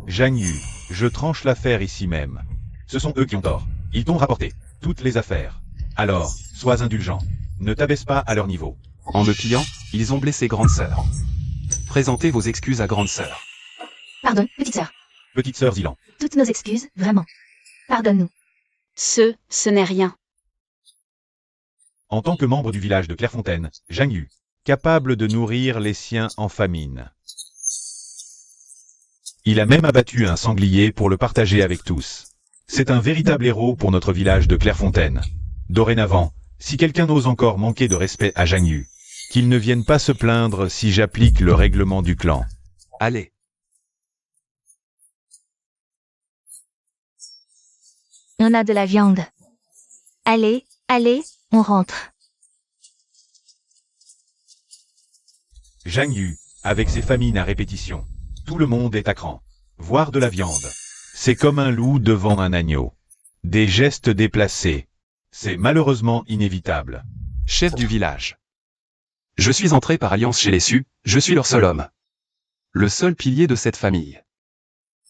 Zhang Yu, je tranche l'affaire ici même. Ce sont eux qui ont tort. Ils t'ont rapporté toutes les affaires. Alors, sois indulgent. Ne t'abaisse pas à leur niveau. En me pillant, ils ont blessé grande sœur. Présentez vos excuses à grande sœur. Pardon, petite sœur. Petite sœur Zilan. Toutes nos excuses, vraiment. Pardonne-nous. Ce n'est rien. En tant que membre du village de Clairefontaine, Zhang Yu, capable de nourrir les siens en famine. Il a même abattu un sanglier pour le partager avec tous. C'est un véritable héros pour notre village de Clairefontaine. Dorénavant, si quelqu'un ose encore manquer de respect à Zhang Yu, qu'il ne vienne pas se plaindre si j'applique le règlement du clan. Allez. On a de la viande. Allez, allez, on rentre. Zhang Yu, avec ses famines à répétition. Tout le monde est à cran. Voir de la viande. C'est comme un loup devant un agneau. Des gestes déplacés. C'est malheureusement inévitable. Chef du village. Je suis entré par alliance chez les Su, je suis leur seul homme. Le seul pilier de cette famille.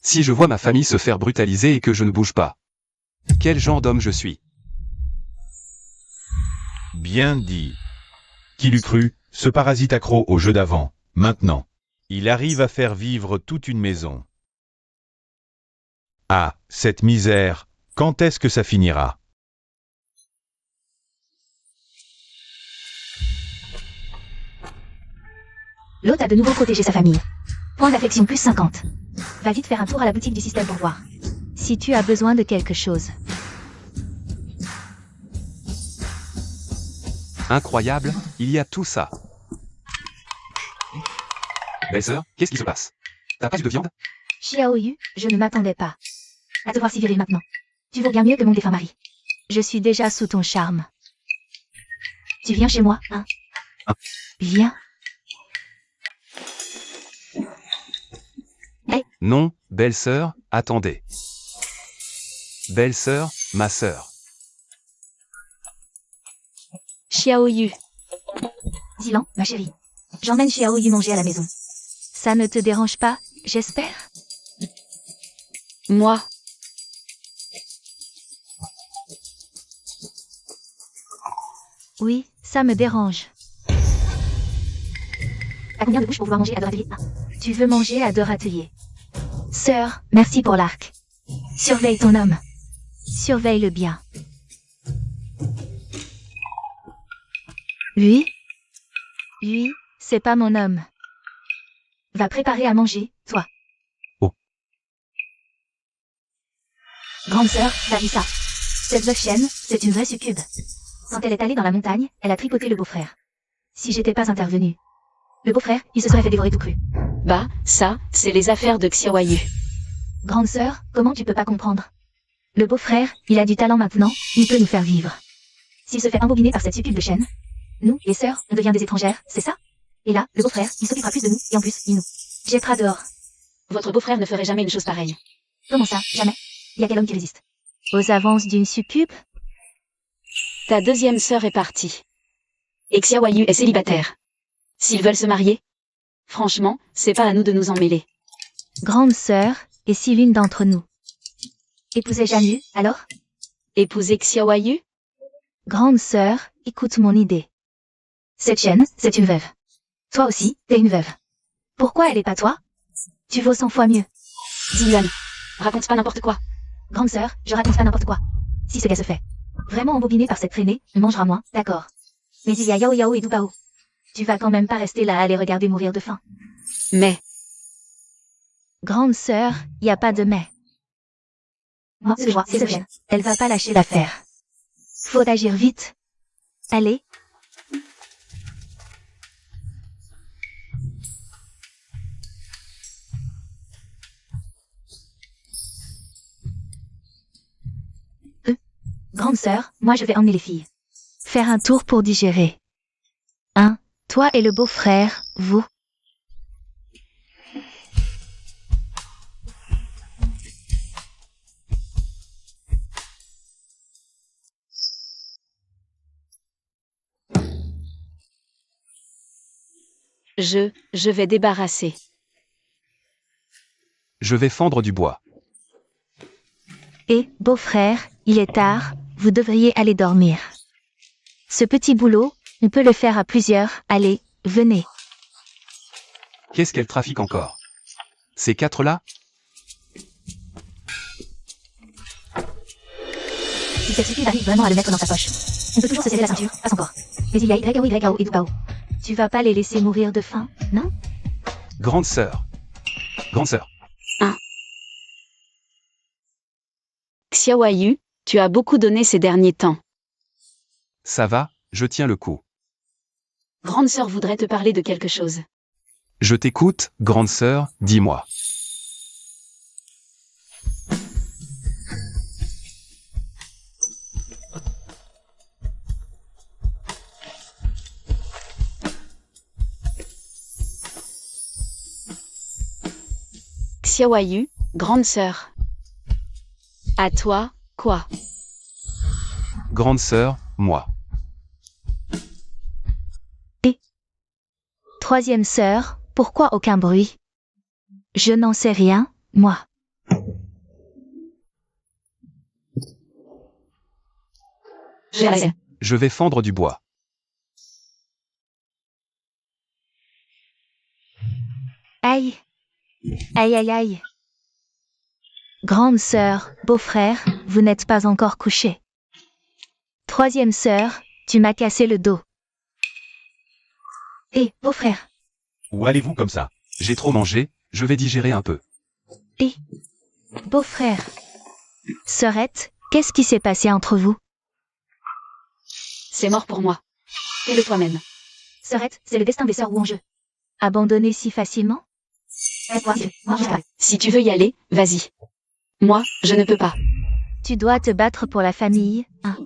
Si je vois ma famille se faire brutaliser et que je ne bouge pas, quel genre d'homme je suis? Bien dit. Qui l'eût cru, ce parasite accro au jeu d'avant, maintenant. Il arrive à faire vivre toute une maison. Ah, cette misère, quand est-ce que ça finira? L'hôte a de nouveau protégé sa famille. Point d'affection plus 50. Va vite faire un tour à la boutique du système pour voir. Si tu as besoin de quelque chose. Incroyable, il y a tout ça. Belle-sœur, qu'est-ce qui se passe? T'as pas eu de viande? Xiaoyu, je ne m'attendais pas à te voir si viril maintenant. Tu vaux bien mieux que mon défunt mari. Je suis déjà sous ton charme. Tu viens chez moi, hein? Viens. Non, belle-sœur, attendez. Belle-sœur, ma sœur. Xiaoyu. Zilan, ma chérie. J'emmène Xiaoyu manger à la maison. Ça ne te dérange pas, j'espère? Moi. Oui, ça me dérange. À combien de bouches pour pouvoir manger à deux râteliers? Tu veux manger à deux râteliers? Sœur, merci pour l'arc. Surveille ton homme. Surveille-le bien. Lui? Lui, c'est pas mon homme. Va préparer à manger, toi. Oh. Grande sœur, t'as vu ça? Cette veuve chienne, c'est une vraie succube. Quand elle est allée dans la montagne, elle a tripoté le beau-frère. Si j'étais pas intervenue, le beau-frère, il se serait fait dévorer tout cru. Bah, ça, c'est les affaires de Xiaoyu. Grande sœur, comment tu peux pas comprendre? Le beau-frère, il a du talent maintenant, il peut nous faire vivre. S'il se fait embobiner par cette succube de chienne, nous, les sœurs, on devient des étrangères, c'est ça? Et là, le beau-frère, il s'occupera plus de nous, et en plus, il nous jettera dehors. Votre beau-frère ne ferait jamais une chose pareille. Comment ça, jamais? Y a quel homme qui résiste? Aux avances d'une succube? Ta deuxième sœur est partie. Et Xiaoyu est célibataire. S'ils veulent se marier, franchement, c'est pas à nous de nous en mêler. Grande sœur, et si l'une d'entre nous épousait Janyu, alors? Épouser Xiaoyu? Grande sœur, écoute mon idée. Cette chienne, c'est une veuve. Toi aussi, t'es une veuve. Pourquoi elle est pas toi? Tu vaux 100 fois mieux. Zilan, raconte pas n'importe quoi. Grande sœur, je raconte pas n'importe quoi. Si ce gars se fait vraiment embobiné par cette traînée, on mangera moins, d'accord. Mais il y a Yao Yao et Dubao. Tu vas quand même pas rester là à les regarder mourir de faim. Mais, Grande sœur, y a pas de mais. Moi, ce roi, c'est Sofiane. Elle va pas lâcher l'affaire. Faut agir vite. Allez. Grande sœur, moi je vais emmener les filles faire un tour pour digérer. Hein, toi et le beau-frère, vous. je vais débarrasser. Je vais fendre du bois. Et, beau-frère, il est tard, vous devriez aller dormir. Ce petit boulot, on peut le faire à plusieurs, allez, venez. Qu'est-ce qu'elle trafique encore? Ces quatre-là? Si cette succube arrive vraiment à le mettre dans sa poche, on peut toujours se serrer la ceinture, passe encore. Mais il y a YAO et Dubao. Tu vas pas les laisser mourir de faim, non? Grande sœur. Grande sœur. Xiaoyu, tu as beaucoup donné ces derniers temps. Ça va, je tiens le coup. Grande sœur voudrait te parler de quelque chose. Je t'écoute, grande sœur, dis-moi. Xiaoyu, grande sœur. À toi, quoi? Grande sœur, moi. Troisième sœur, pourquoi aucun bruit? Je n'en sais rien, moi. Je vais fendre du bois. Aïe. Aïe aïe aïe. Grande sœur, beau-frère, vous n'êtes pas encore couchés. Troisième sœur, tu m'as cassé le dos. Hé, beau-frère. Où allez-vous comme ça? J'ai trop mangé, je vais digérer un peu. Hé, beau-frère. Sœurette, qu'est-ce qui s'est passé entre vous? C'est mort pour moi. Fais-le toi-même. Sœurette, c'est le destin des sœurs ou en jeu. Abandonner si facilement? Si tu veux y aller, vas-y. Moi, je ne peux pas. Tu dois te battre pour la famille, hein.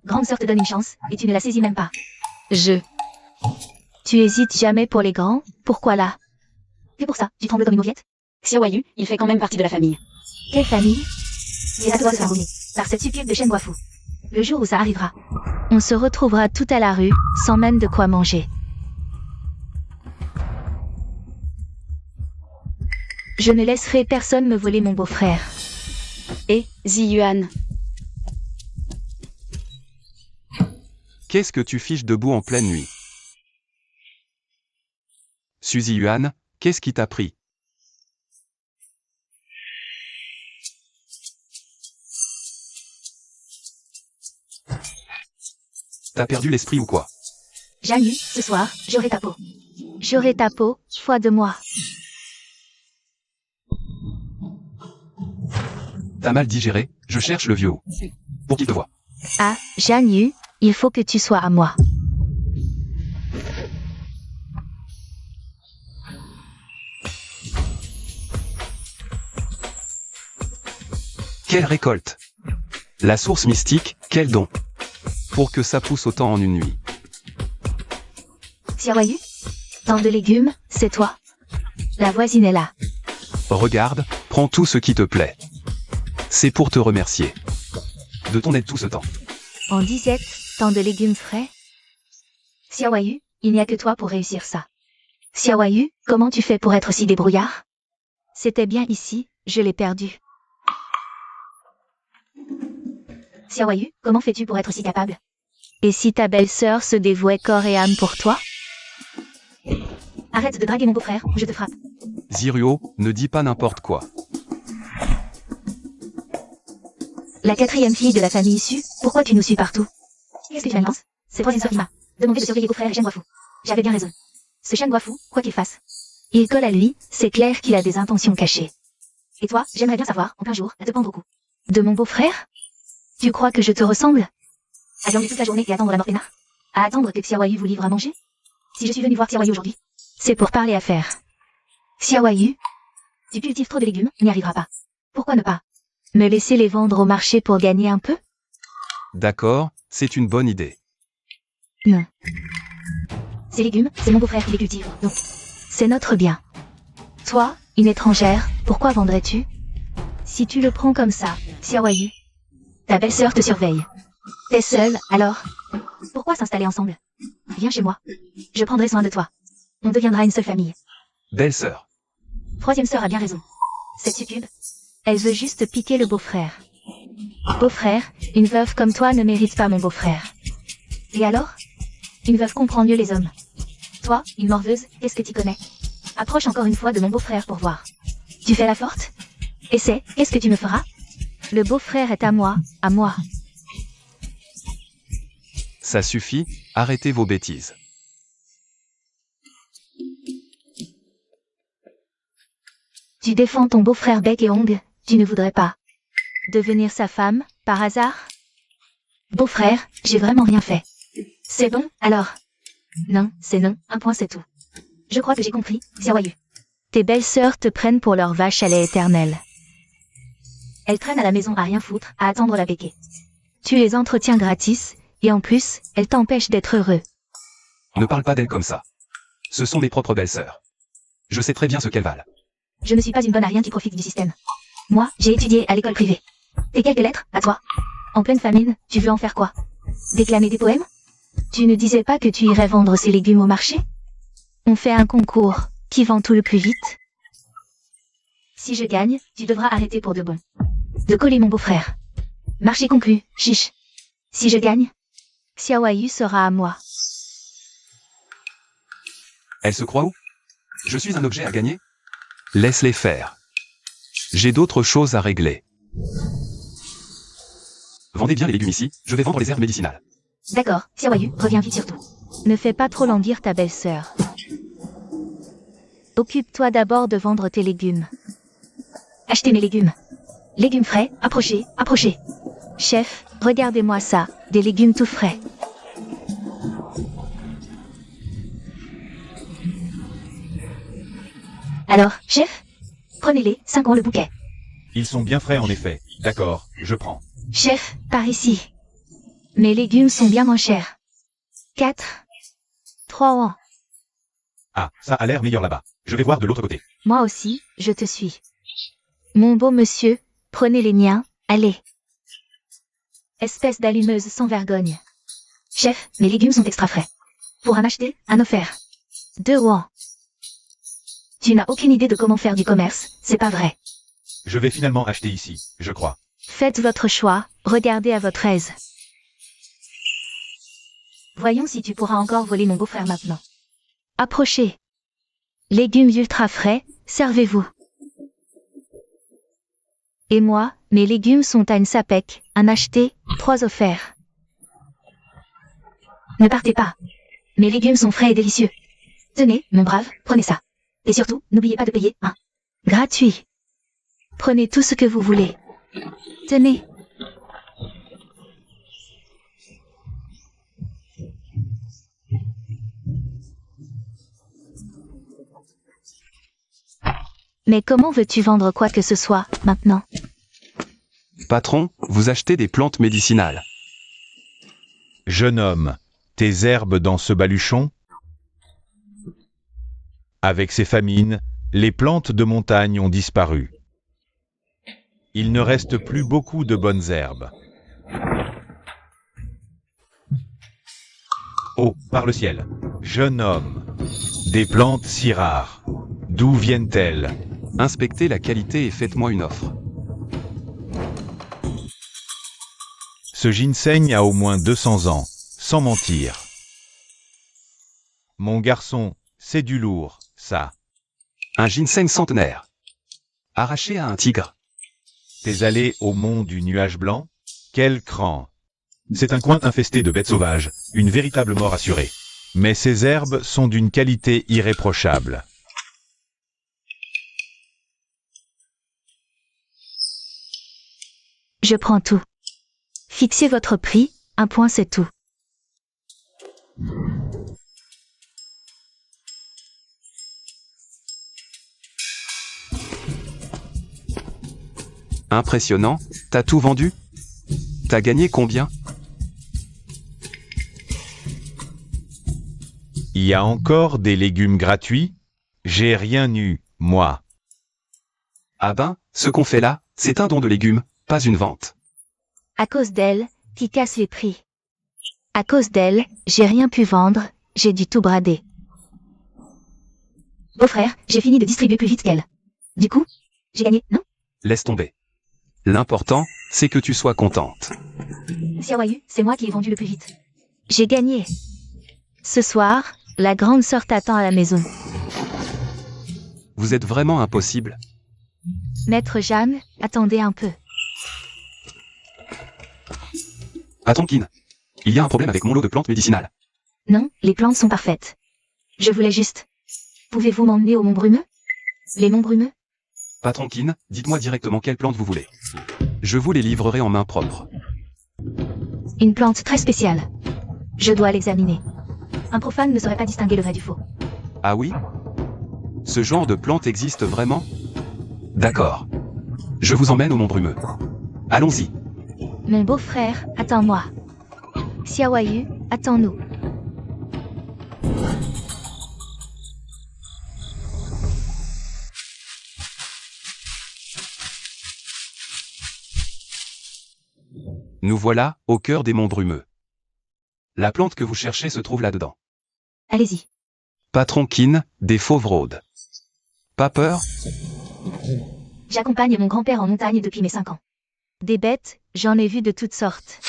Grande sœur te donne une chance, et tu ne la saisis même pas. Tu hésites jamais pour les grands, pourquoi là? Que pour ça, tu trembles comme une mauviette? Xiaoyu, il fait quand même partie de la famille. Quelle famille? Et ça doit se faire rouler, par cette succube de Shen Guafu. Le jour où ça arrivera, on se retrouvera tout à la rue, sans même de quoi manger. Je ne laisserai personne me voler mon beau-frère. Et, Ziyuan. Qu'est-ce que tu fiches debout en pleine nuit? Suzy Yuan, qu'est-ce qui t'a pris? T'as perdu l'esprit ou quoi? Janyu, ce soir, j'aurai ta peau. J'aurai ta peau, foi de moi. T'as mal digéré, je cherche le vieux. Pour qu'il te voie. Ah, Janyu, il faut que tu sois à moi. Quelle récolte! La source mystique, quel don! Pour que ça pousse autant en une nuit. Xiaoyu, tant de légumes, c'est toi. La voisine est là. Regarde, prends tout ce qui te plaît. C'est pour te remercier. De ton aide tout ce temps. En disette, tant de légumes frais. Xiaoyu, il n'y a que toi pour réussir ça. Xiaoyu, comment tu fais pour être si débrouillard? C'était bien ici, je l'ai perdu. Xiaoyu, comment fais-tu pour être si capable? Et si ta belle-sœur se dévouait corps et âme pour toi? Arrête de draguer mon beau-frère, je te frappe. Ziruo, ne dis pas n'importe quoi. La quatrième fille de la famille issue, pourquoi tu nous suis partout? Qu'est-ce que tu penses? C'est troisième sœur qui m'a demandé de surveiller beau-frère et Shen Guafu. J'avais bien raison. Ce Shen Guafu, quoi qu'il fasse, il colle à lui, c'est clair qu'il a des intentions cachées. Et toi, j'aimerais bien savoir, en plein jour, à te pendre au cou. De mon beau-frère? Tu crois que je te ressemble? À glander toute la journée et attendre la mort peinard? À attendre que Xiaoyu vous livre à manger? Si je suis venu voir Xiaoyu aujourd'hui, c'est pour parler affaires. Xiaoyu, tu cultives trop de légumes, il n'y arrivera pas. Pourquoi ne pas me laisser les vendre au marché pour gagner un peu? D'accord, c'est une bonne idée. Non. Ces légumes, c'est mon beau-frère qui les cultive, donc c'est notre bien. Toi, une étrangère, pourquoi vendrais-tu? Si tu le prends comme ça, Xiaoyu, ta belle-sœur te surveille. T'es seule, alors? Pourquoi s'installer ensemble? Viens chez moi. Je prendrai soin de toi. On deviendra une seule famille. Belle-sœur. Troisième sœur a bien raison. Cette succube, elle veut juste piquer le beau-frère. Beau-frère, une veuve comme toi ne mérite pas mon beau-frère. Et alors? Une veuve comprend mieux les hommes. Toi, une morveuse, qu'est-ce que tu connais? Approche encore une fois de mon beau-frère pour voir. Tu fais la forte? Essaie, qu'est-ce que tu me feras? Le beau-frère est à moi, à moi. Ça suffit, arrêtez vos bêtises. Tu défends ton beau-frère bec et ongle, tu ne voudrais pas devenir sa femme, par hasard? Beau-frère, j'ai vraiment rien fait. C'est bon, alors? Non, c'est non, un point c'est tout. Je crois que j'ai compris, Xiaoyu. Tes belles-sœurs te prennent pour leur vache à lait éternel. Elles traînent à la maison à rien foutre, à attendre la béquée. Tu les entretiens gratis, et en plus, elles t'empêchent d'être heureux. Ne parle pas d'elles comme ça. Ce sont mes propres belles-sœurs. Je sais très bien ce qu'elles valent. Je ne suis pas une bonne à rien qui profite du système. Moi, j'ai étudié à l'école privée. Tes quelques lettres, à toi. En pleine famine, tu veux en faire quoi? Déclamer des poèmes? Tu ne disais pas que tu irais vendre ces légumes au marché? On fait un concours. Qui vend tout le plus vite? Si je gagne, tu devras arrêter pour de bon de coller mon beau-frère. Marché conclu, chiche. Si je gagne, Xiaoyu sera à moi. Elle se croit où? Je suis un objet à gagner? Laisse-les faire. J'ai d'autres choses à régler. Vendez bien les légumes ici, je vais vendre les herbes médicinales. D'accord, Xiaoyu, reviens vite surtout. Ne fais pas trop languir ta belle-sœur. Occupe-toi d'abord de vendre tes légumes. Achetez mes légumes. Légumes frais, approchez, approchez. Chef, regardez-moi ça, des légumes tout frais. Alors, chef? Prenez-les, 5 ans le bouquet. Ils sont bien frais en effet. D'accord, je prends. Chef, par ici. Mes légumes sont bien moins chers. 4. 3 ans. Ah, ça a l'air meilleur là-bas. Je vais voir de l'autre côté. Moi aussi, je te suis. Mon beau monsieur, prenez les miens, allez. Espèce d'allumeuse sans vergogne. Chef, mes légumes sont extra frais. Pour en acheter, un offert. 2 won. Tu n'as aucune idée de comment faire du commerce, c'est pas vrai. Je vais finalement acheter ici, je crois. Faites votre choix, regardez à votre aise. Voyons si tu pourras encore voler mon beau-frère maintenant. Approchez. Légumes ultra frais, servez-vous. Et moi, mes légumes sont à une sapec, un acheté, 3 offerts. Ne partez pas. Mes légumes sont frais et délicieux. Tenez, mon brave, prenez ça. Et surtout, n'oubliez pas de payer, hein. Gratuit. Prenez tout ce que vous voulez. Tenez. Mais comment veux-tu vendre quoi que ce soit, maintenant? Patron, vous achetez des plantes médicinales. Jeune homme, tes herbes dans ce baluchon? Avec ces famines, les plantes de montagne ont disparu. Il ne reste plus beaucoup de bonnes herbes. Oh, par le ciel, jeune homme, des plantes si rares, d'où viennent-elles? Inspectez la qualité et faites-moi une offre. Ce ginseng a au moins 200 ans, sans mentir. Mon garçon, c'est du lourd, ça. Un ginseng centenaire. Arraché à un tigre. T'es allé au mont du nuage blanc? Quel cran! C'est un coin infesté de bêtes sauvages, une véritable mort assurée. Mais ces herbes sont d'une qualité irréprochable. Je prends tout. Fixez votre prix, un point c'est tout. Impressionnant, t'as tout vendu? T'as gagné combien? Il y a encore des légumes gratuits? J'ai rien eu, moi. Ah ben, ce qu'on fait là, c'est un don de légumes, pas une vente. À cause d'elle, qui casse les prix. À cause d'elle, j'ai rien pu vendre, j'ai dû tout brader. Beau-frère, j'ai fini de distribuer plus vite qu'elle. Du coup, j'ai gagné, non? Laisse tomber. L'important, c'est que tu sois contente. Xiaoyu, c'est moi qui ai vendu le plus vite. J'ai gagné. Ce soir, la grande sœur t'attend à la maison. Vous êtes vraiment impossible. Maître Jeanne, attendez un peu. Attends, Kin. Il y a un problème avec mon lot de plantes médicinales. Non, les plantes sont parfaites. Je voulais juste... Pouvez-vous m'emmener au Mont Brumeux? Les Monts Brumeux? Patron Kin, dites-moi directement quelles plantes vous voulez. Je vous les livrerai en main propre. Une plante très spéciale. Je dois l'examiner. Un profane ne saurait pas distinguer le vrai du faux. Ah oui? Ce genre de plante existe vraiment? D'accord. Je vous emmène au Mont Brumeux. Allons-y. Mon beau-frère, attends-moi. Xiaoyu, attends-nous. Nous voilà, au cœur des monts brumeux. La plante que vous cherchez se trouve là-dedans. Allez-y. Patron Kin, des fauves rôdes. Pas peur? J'accompagne mon grand-père en montagne depuis mes 5 ans. Des bêtes, j'en ai vu de toutes sortes.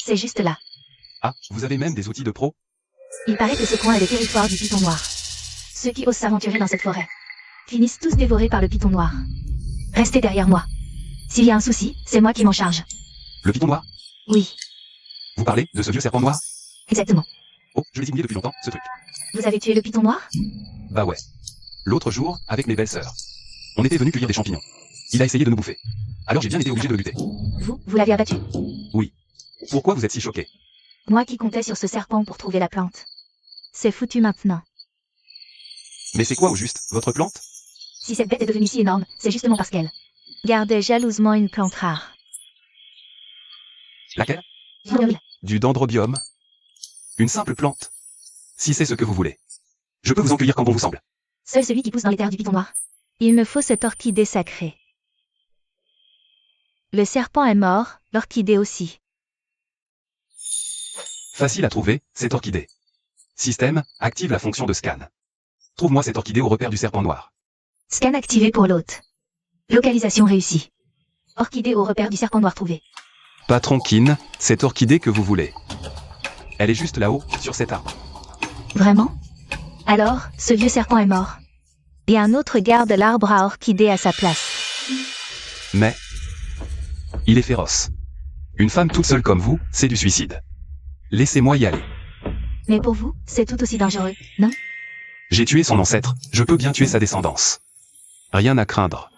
C'est juste là. Ah, vous avez même des outils de pro? Il paraît que ce coin est le territoire du python noir. Ceux qui osent s'aventurer dans cette forêt finissent tous dévorés par le python noir. Restez derrière moi. S'il y a un souci, c'est moi qui m'en charge. Le python noir? Oui, Vous parlez de ce vieux serpent noir? exactement. Oh, je l'ai ignoré depuis longtemps, ce truc. Vous avez tué le python noir? Bah ouais. L'autre jour, avec mes belles-sœurs. On était venus cueillir des champignons. Il a essayé de nous bouffer. Alors j'ai bien été obligé de le buter. Vous l'aviez abattu? Pourquoi vous êtes si choqué? Moi qui comptais sur ce serpent pour trouver la plante. C'est foutu maintenant. Mais c'est quoi au juste, votre plante? Si cette bête est devenue si énorme, c'est justement parce qu'elle gardait jalousement une plante rare. Laquelle? Ignorez-le. Du dendrobium. Une simple plante. Si c'est ce que vous voulez. Je peux vous en cueillir quand bon vous semble. Seul celui qui pousse dans les terres du python noir. Il me faut cette orchidée sacrée. Le serpent est mort, l'orchidée aussi. Facile à trouver, cette orchidée. Système, active la fonction de scan. Trouve-moi cette orchidée au repère du serpent noir. Scan activé pour l'hôte. Localisation réussie. Orchidée au repère du serpent noir trouvé. Patron Kin, cette orchidée que vous voulez. Elle est juste là-haut, sur cet arbre. Vraiment? Alors, ce vieux serpent est mort. Et un autre garde l'arbre à orchidée à sa place. Mais... il est féroce. Une femme toute seule comme vous, c'est du suicide. Laissez-moi y aller. Mais pour vous, c'est tout aussi dangereux, non? J'ai tué son ancêtre, je peux bien tuer sa descendance. Rien à craindre.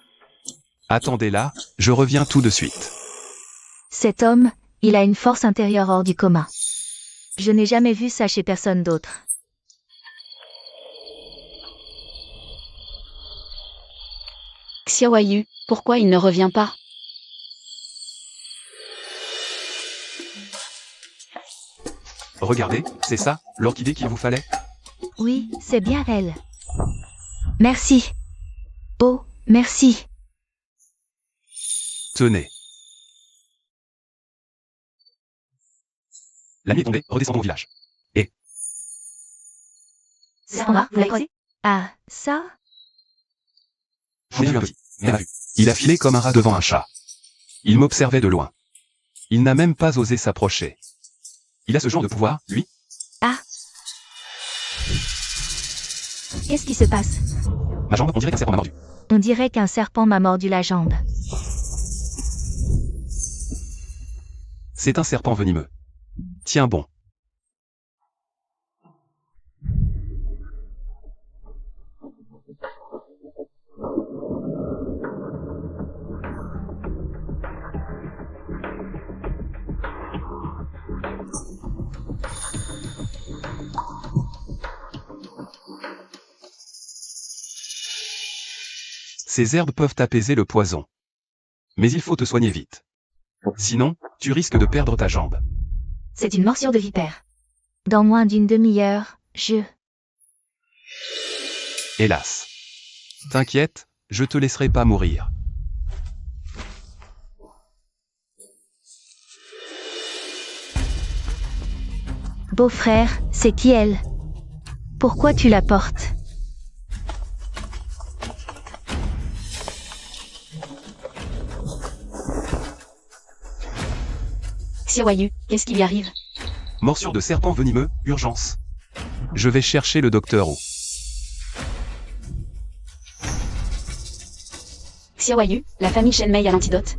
Attendez là, je reviens tout de suite. Cet homme, il a une force intérieure hors du commun. Je n'ai jamais vu ça chez personne d'autre. Xiaoyu, pourquoi il ne revient pas? Regardez, c'est ça, l'orchidée qu'il vous fallait? Oui, c'est bien elle. Merci. Oh, merci. Tenez. La nuit est tombée, redescendons au village. Ce serpent noir, vous l'avez croisé? Ah, ça? J'en ai vu un petit, mais elle m'a vu. Il a filé comme un rat devant un chat. Il m'observait de loin. Il n'a même pas osé s'approcher. Il a ce genre de pouvoir, lui? Ah. Qu'est-ce qui se passe? Ma jambe, on dirait qu'un serpent m'a mordu. On dirait qu'un serpent m'a mordu la jambe. C'est un serpent venimeux. Tiens bon. Ces herbes peuvent apaiser le poison. Mais il faut te soigner vite. Sinon, tu risques de perdre ta jambe. C'est une morsure de vipère. Dans moins d'une demi-heure, Hélas. T'inquiète, je te laisserai pas mourir. Beau-frère, c'est qui elle? Pourquoi tu la portes? Xiaoyu, qu'est-ce qui lui arrive? Morsure de serpent venimeux, urgence. Je vais chercher le docteur Wu. Xiaoyu, la famille Shenmei a l'antidote.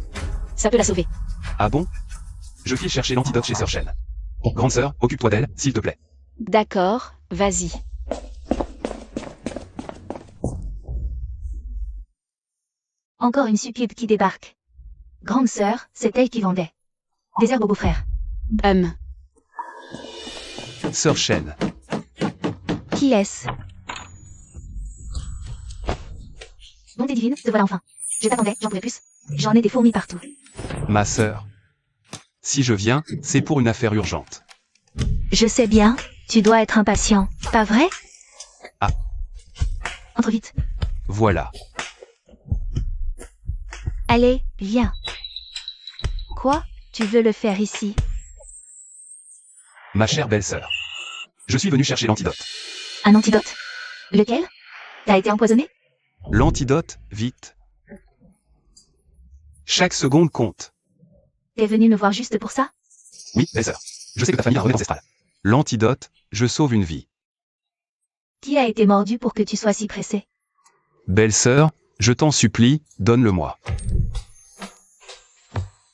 Ça peut la sauver. Ah bon? Je file chercher l'antidote chez Sœur Shen. Grande sœur, occupe-toi d'elle, s'il te plaît. D'accord, vas-y. Encore une succube qui débarque. Grande sœur, c'est elle qui vendait des herbes au beau-frère. Sœur Shen. Qui est-ce? Bonté divine, te voilà enfin. Je t'attendais, j'en pouvais plus. J'en ai des fourmis partout. Ma sœur. Si je viens, c'est pour une affaire urgente. Je sais bien, tu dois être impatient, pas vrai? Ah. Entre vite. Voilà. Allez, viens. Quoi? Tu veux le faire ici? Ma chère belle-sœur. Je suis venu chercher l'antidote. Un antidote? Lequel? T'as été empoisonné? L'antidote, vite. Chaque seconde compte. T'es venu me voir juste pour ça? Oui, belle-sœur. Je sais que ta famille a un remède ancestral. L'antidote, je sauve une vie. Qui a été mordu pour que tu sois si pressé? Belle-sœur, je t'en supplie, donne-le-moi.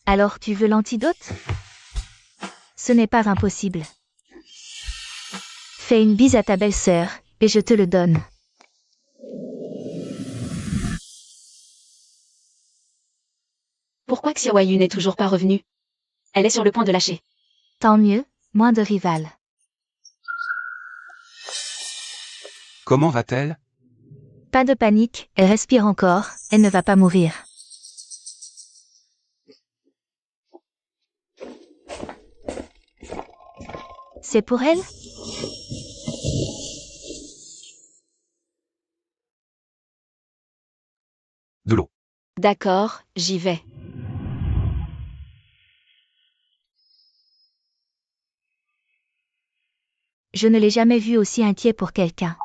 Alors tu veux l'antidote? Ce n'est pas impossible. Fais une bise à ta belle-sœur, et je te le donne. Pourquoi Xiaoyu n'est toujours pas revenue? Elle est sur le point de lâcher. Tant mieux, moins de rivales. Comment va-t-elle? Pas de panique, elle respire encore, elle ne va pas mourir. C'est pour elle? De l'eau. D'accord, j'y vais. Je ne l'ai jamais vu aussi inquiet pour quelqu'un.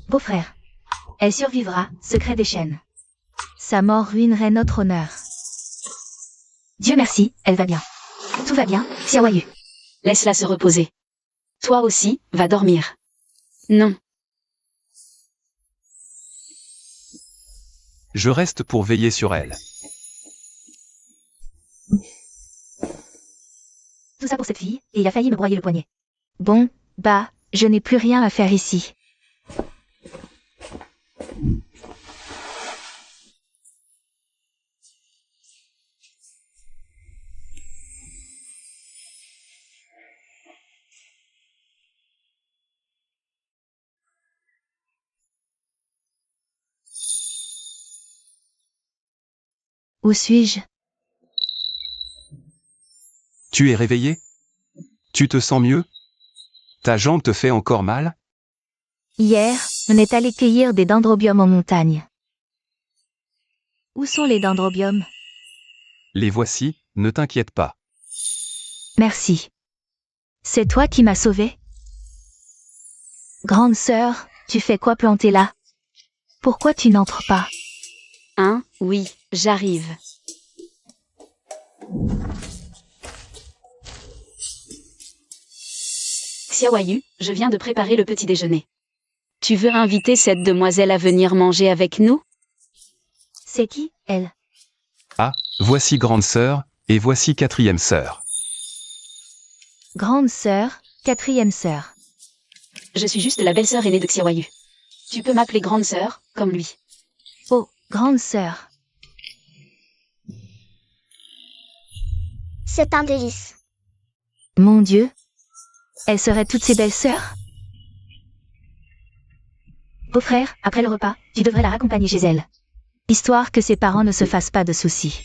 Beau-frère. Elle survivra, secret des chaînes. Sa mort ruinerait notre honneur. Dieu merci, elle va bien. Tout va bien, Xiaoyu. Laisse-la se reposer. Toi aussi, va dormir. Non. Je reste pour veiller sur elle. Tout ça pour cette fille, et il a failli me broyer le poignet. Bon, bah, je n'ai plus rien à faire ici. Où suis-je? Tu es réveillé? Tu te sens mieux? Ta jambe te fait encore mal? Hier, on est allé cueillir des dendrobiums en montagne. Où sont les dendrobiums? Les voici, ne t'inquiète pas. Merci. C'est toi qui m'as sauvé? Grande sœur, tu fais quoi planter là? Pourquoi tu n'entres pas? Hein, oui, j'arrive. Xiaoyu, je viens de préparer le petit déjeuner. Tu veux inviter cette demoiselle à venir manger avec nous? C'est qui, elle? Ah, voici grande sœur, et voici quatrième sœur. Grande sœur, quatrième sœur. Je suis juste la belle-sœur aînée de Xiaoyu. Tu peux m'appeler grande sœur, comme lui. Oh, grande sœur. C'est un délice. Mon Dieu. Elles seraient toutes ses belles-sœurs? Beau-frère, après le repas, tu devrais la raccompagner chez elle. Histoire que ses parents ne se fassent pas de soucis.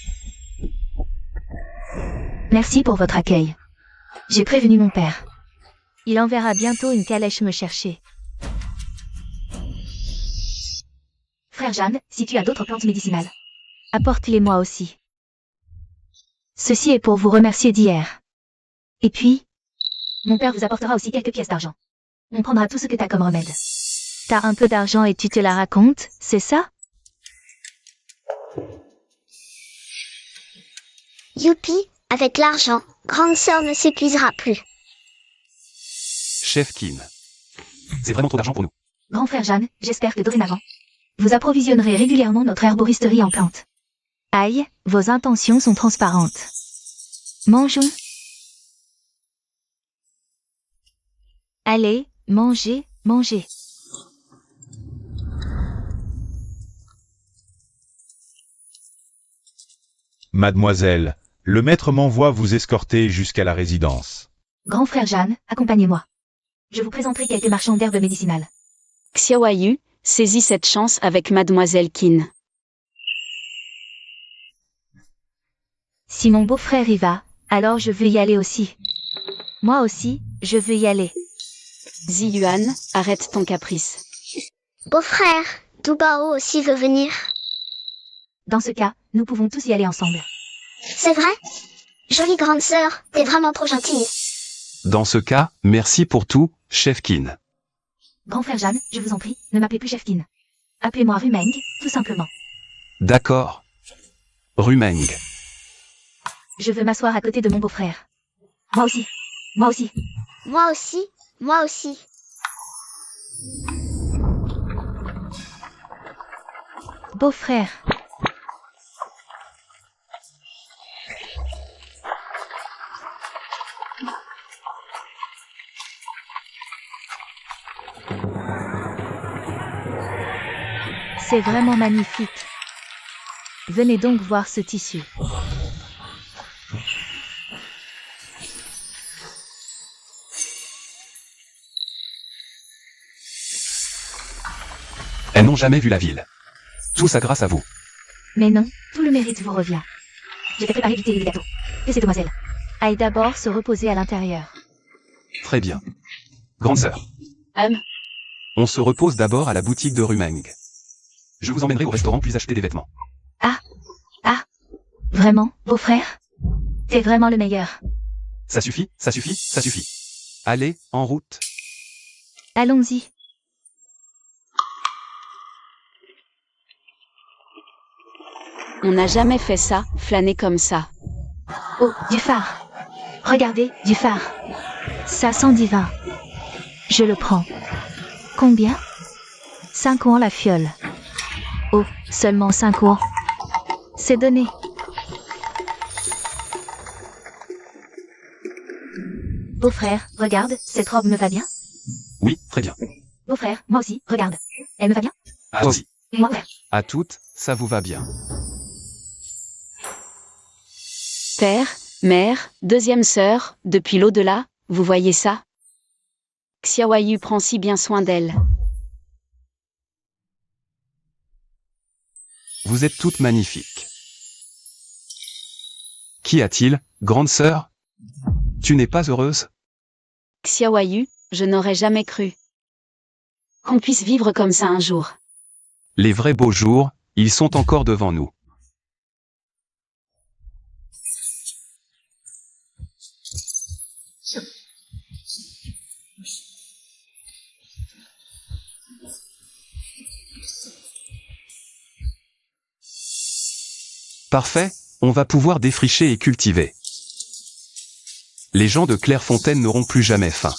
Merci pour votre accueil. J'ai prévenu mon père. Il enverra bientôt une calèche me chercher. Frère Jeanne, si tu as d'autres plantes médicinales, apporte-les-moi aussi. Ceci est pour vous remercier d'hier. Et puis, mon père vous apportera aussi quelques pièces d'argent. On prendra tout ce que t'as comme remède. T'as un peu d'argent et tu te la racontes, c'est ça? Youpi, avec l'argent, grande sœur ne s'épuisera plus. Chef Kin. C'est vraiment trop d'argent pour nous. Grand frère Jeanne, j'espère que dorénavant, vous approvisionnerez régulièrement notre herboristerie en plantes. Aïe, vos intentions sont transparentes. Mangeons. Allez, mangez, mangez. Mademoiselle, le maître m'envoie vous escorter jusqu'à la résidence. Grand frère Jeanne, accompagnez-moi. Je vous présenterai quelques marchands d'herbes médicinales. Xiaoyu, saisis cette chance avec Mademoiselle Qin. Si mon beau-frère y va, alors je veux y aller aussi. Moi aussi, je veux y aller. Ziyuan, arrête ton caprice. Beau-frère, Dubao aussi veut venir. Dans ce cas, nous pouvons tous y aller ensemble. C'est vrai? Jolie grande sœur, t'es vraiment trop gentille. Dans ce cas, merci pour tout, chef Kin. Grand frère Jeanne, je vous en prie, ne m'appelez plus Chef Kin. Appelez-moi Rumeng, tout simplement. D'accord. Rumeng. Je veux m'asseoir à côté de mon beau-frère. Moi aussi. Moi aussi. Moi aussi, moi aussi. Beau-frère. C'est vraiment magnifique. Venez donc voir ce tissu. Elles n'ont jamais vu la ville. Tout ça grâce à vous. Mais non, tout le mérite vous revient. J'ai fait préparer du thé et des gâteaux. Et ces demoiselles aillent d'abord se reposer à l'intérieur. Très bien. Grande sœur, Hum, on se repose d'abord à la boutique de Rumeng. Je vous emmènerai au restaurant puis acheter des vêtements. Vraiment, beau-frère? T'es vraiment le meilleur. Ça suffit, ça suffit, ça suffit. Allez, en route. Allons-y. on n'a jamais fait ça, flâner comme ça. Oh, du phare. Regardez, du phare. Ça sent divin. Je le prends. Combien? 5 ans la fiole. Oh, seulement 5 ans. C'est donné. Beau-frère, regarde, cette robe me va bien. Oui, très bien. Beau-frère, moi aussi, regarde. Elle me va bien. À toi aussi. Moi, frère. À toutes, ça vous va bien. Père, mère, deuxième sœur, depuis l'au-delà, vous voyez ça? Xiaoyu prend si bien soin d'elle. Vous êtes toutes magnifiques. Qu'y a-t-il, grande sœur? Tu n'es pas heureuse? Xiaoyu, je n'aurais jamais cru qu'on puisse vivre comme ça un jour. Les vrais beaux jours, ils sont encore devant nous. Parfait, on va pouvoir défricher et cultiver. Les gens de Clairefontaine n'auront plus jamais faim.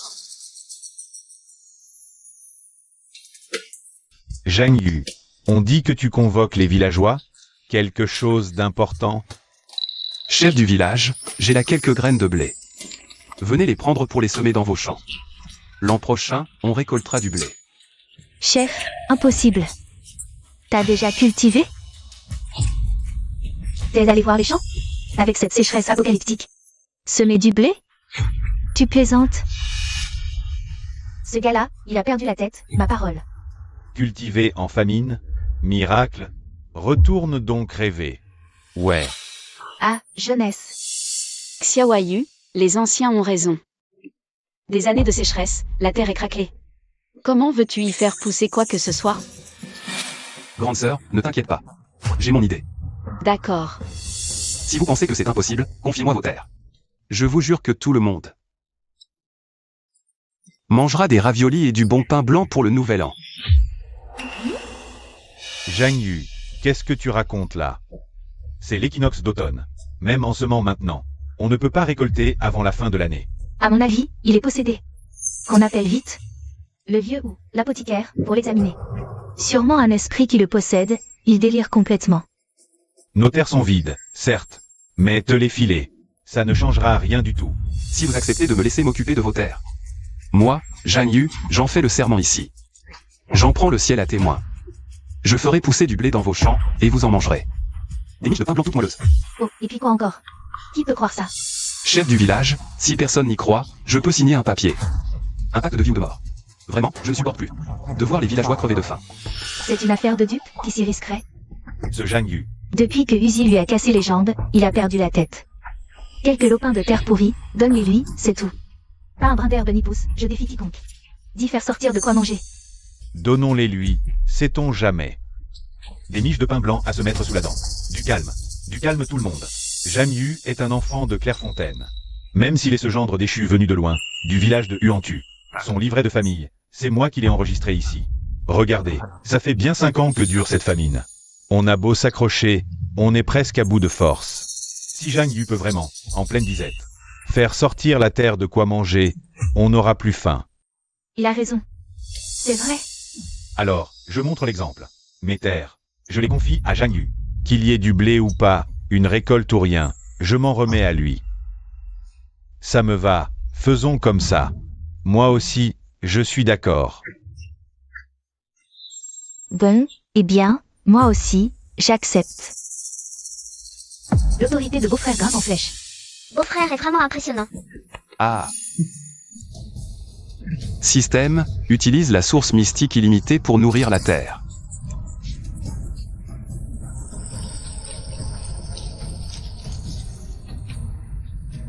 Zhang Yu, on dit que tu convoques les villageois? Quelque chose d'important? Chef du village, j'ai là quelques graines de blé. Venez les prendre pour les semer dans vos champs. L'an prochain, on récoltera du blé. Chef, impossible. T'as déjà cultivé? T'es allé voir les champs? Avec cette sécheresse apocalyptique. Semer du blé? Tu plaisantes? Ce gars-là, il a perdu la tête, ma parole. Cultivé en famine? Miracle? Retourne donc rêver. Ouais. Ah, jeunesse. Xiaoyu, les anciens ont raison. Des années de sécheresse, la terre est craquelée. Comment veux-tu y faire pousser quoi que ce soit? Grande sœur, ne t'inquiète pas. J'ai mon idée. D'accord. Si vous pensez que c'est impossible, confiez-moi vos terres. Je vous jure que tout le monde mangera des raviolis et du bon pain blanc pour le nouvel an. Zhang Yu, qu'est-ce que tu racontes là? C'est l'équinoxe d'automne. Même en semant maintenant, on ne peut pas récolter avant la fin de l'année. À mon avis, il est possédé. Qu'on appelle vite le vieux ou l'apothicaire pour l'examiner. Sûrement un esprit qui le possède, il délire complètement. Nos terres sont vides, certes, mais te les filer, ça ne changera rien du tout. Si vous acceptez de me laisser m'occuper de vos terres. Moi, Zhang Yu, j'en fais le serment ici. J'en prends le ciel à témoin. Je ferai pousser du blé dans vos champs, et vous en mangerez. Des miches de pain blanc toutes moelleuses. Oh, et puis quoi encore? Qui peut croire ça? Chef du village, si personne n'y croit, je peux signer un papier. Un pacte de vie ou de mort. Vraiment, je ne supporte plus de voir les villageois crever de faim. C'est une affaire de dupe qui s'y risquerait. Ce Zhang Yu, Depuis que Uzi lui a cassé les jambes, il a perdu la tête. Quelques lopins de terre pourris, donne-les lui, c'est tout. Pas un brin d'herbe ni pouce, je défie quiconque. Dis faire sortir de quoi manger. Donnons-les lui, sait-on jamais. Des miches de pain blanc à se mettre sous la dent. Du calme tout le monde. Jamyu est un enfant de Clairefontaine. Même s'il est ce gendre déchu venu de loin, du village de Huantu. Son livret de famille, c'est moi qui l'ai enregistré ici. Regardez, ça fait bien 5 ans que dure cette famine. On a beau s'accrocher, on est presque à bout de force. Si Jamyu peut vraiment, en pleine disette, faire sortir la terre de quoi manger, on n'aura plus faim. Il a raison. C'est vrai. Alors, je montre l'exemple. Mes terres, je les confie à Jamyu. Qu'il y ait du blé ou pas, une récolte ou rien, je m'en remets à lui. Ça me va, faisons comme ça. Moi aussi, je suis d'accord. Bon, eh bien, moi aussi, j'accepte. L'autorité de beau-frère grimpe en flèche. Beau-frère est vraiment impressionnant. Ah. Système, utilise la source mystique illimitée pour nourrir la Terre.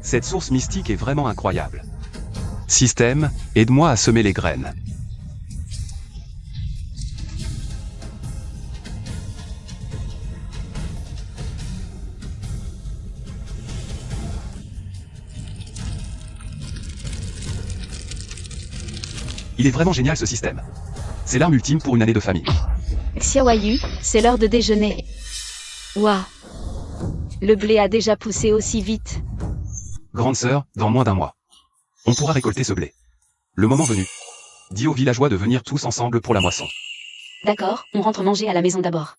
Cette source mystique est vraiment incroyable. Système, aide-moi à semer les graines. Il est vraiment génial ce système. C'est l'arme ultime pour une année de famille. Xiaoyu, c'est l'heure de déjeuner. Waouh. Le blé a déjà poussé aussi vite. Grande sœur, dans moins d'un mois, on pourra récolter ce blé. Le moment venu, dis aux villageois de venir tous ensemble pour la moisson. D'accord, on rentre manger à la maison d'abord.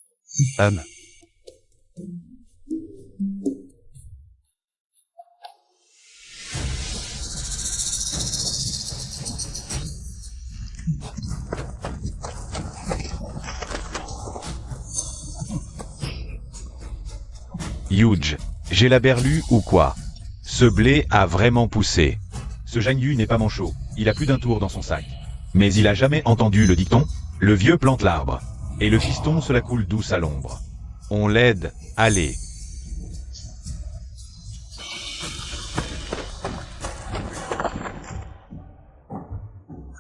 Huge, j'ai la berlue ou quoi? Ce blé a vraiment poussé. Ce Jamyu n'est pas manchot, il a plus d'un tour dans son sac. Mais il a jamais entendu le dicton? Le vieux plante l'arbre, et le fiston se la coule douce à l'ombre. On l'aide, allez.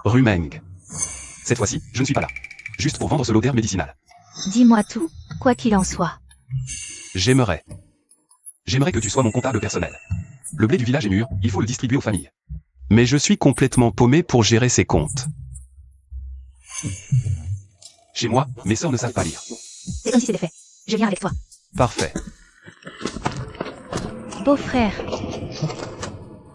Rumeng. Cette fois-ci, je ne suis pas là. Juste pour vendre ce lot d'herbes médicinales. Dis-moi tout, quoi qu'il en soit. J'aimerais que tu sois mon comptable personnel. Le blé du village est mûr, il faut le distribuer aux familles. Mais je suis complètement paumé pour gérer ces comptes. Chez moi, mes sœurs ne savent pas lire. C'est comme si c'était fait. Je viens avec toi. Parfait. Beau-frère.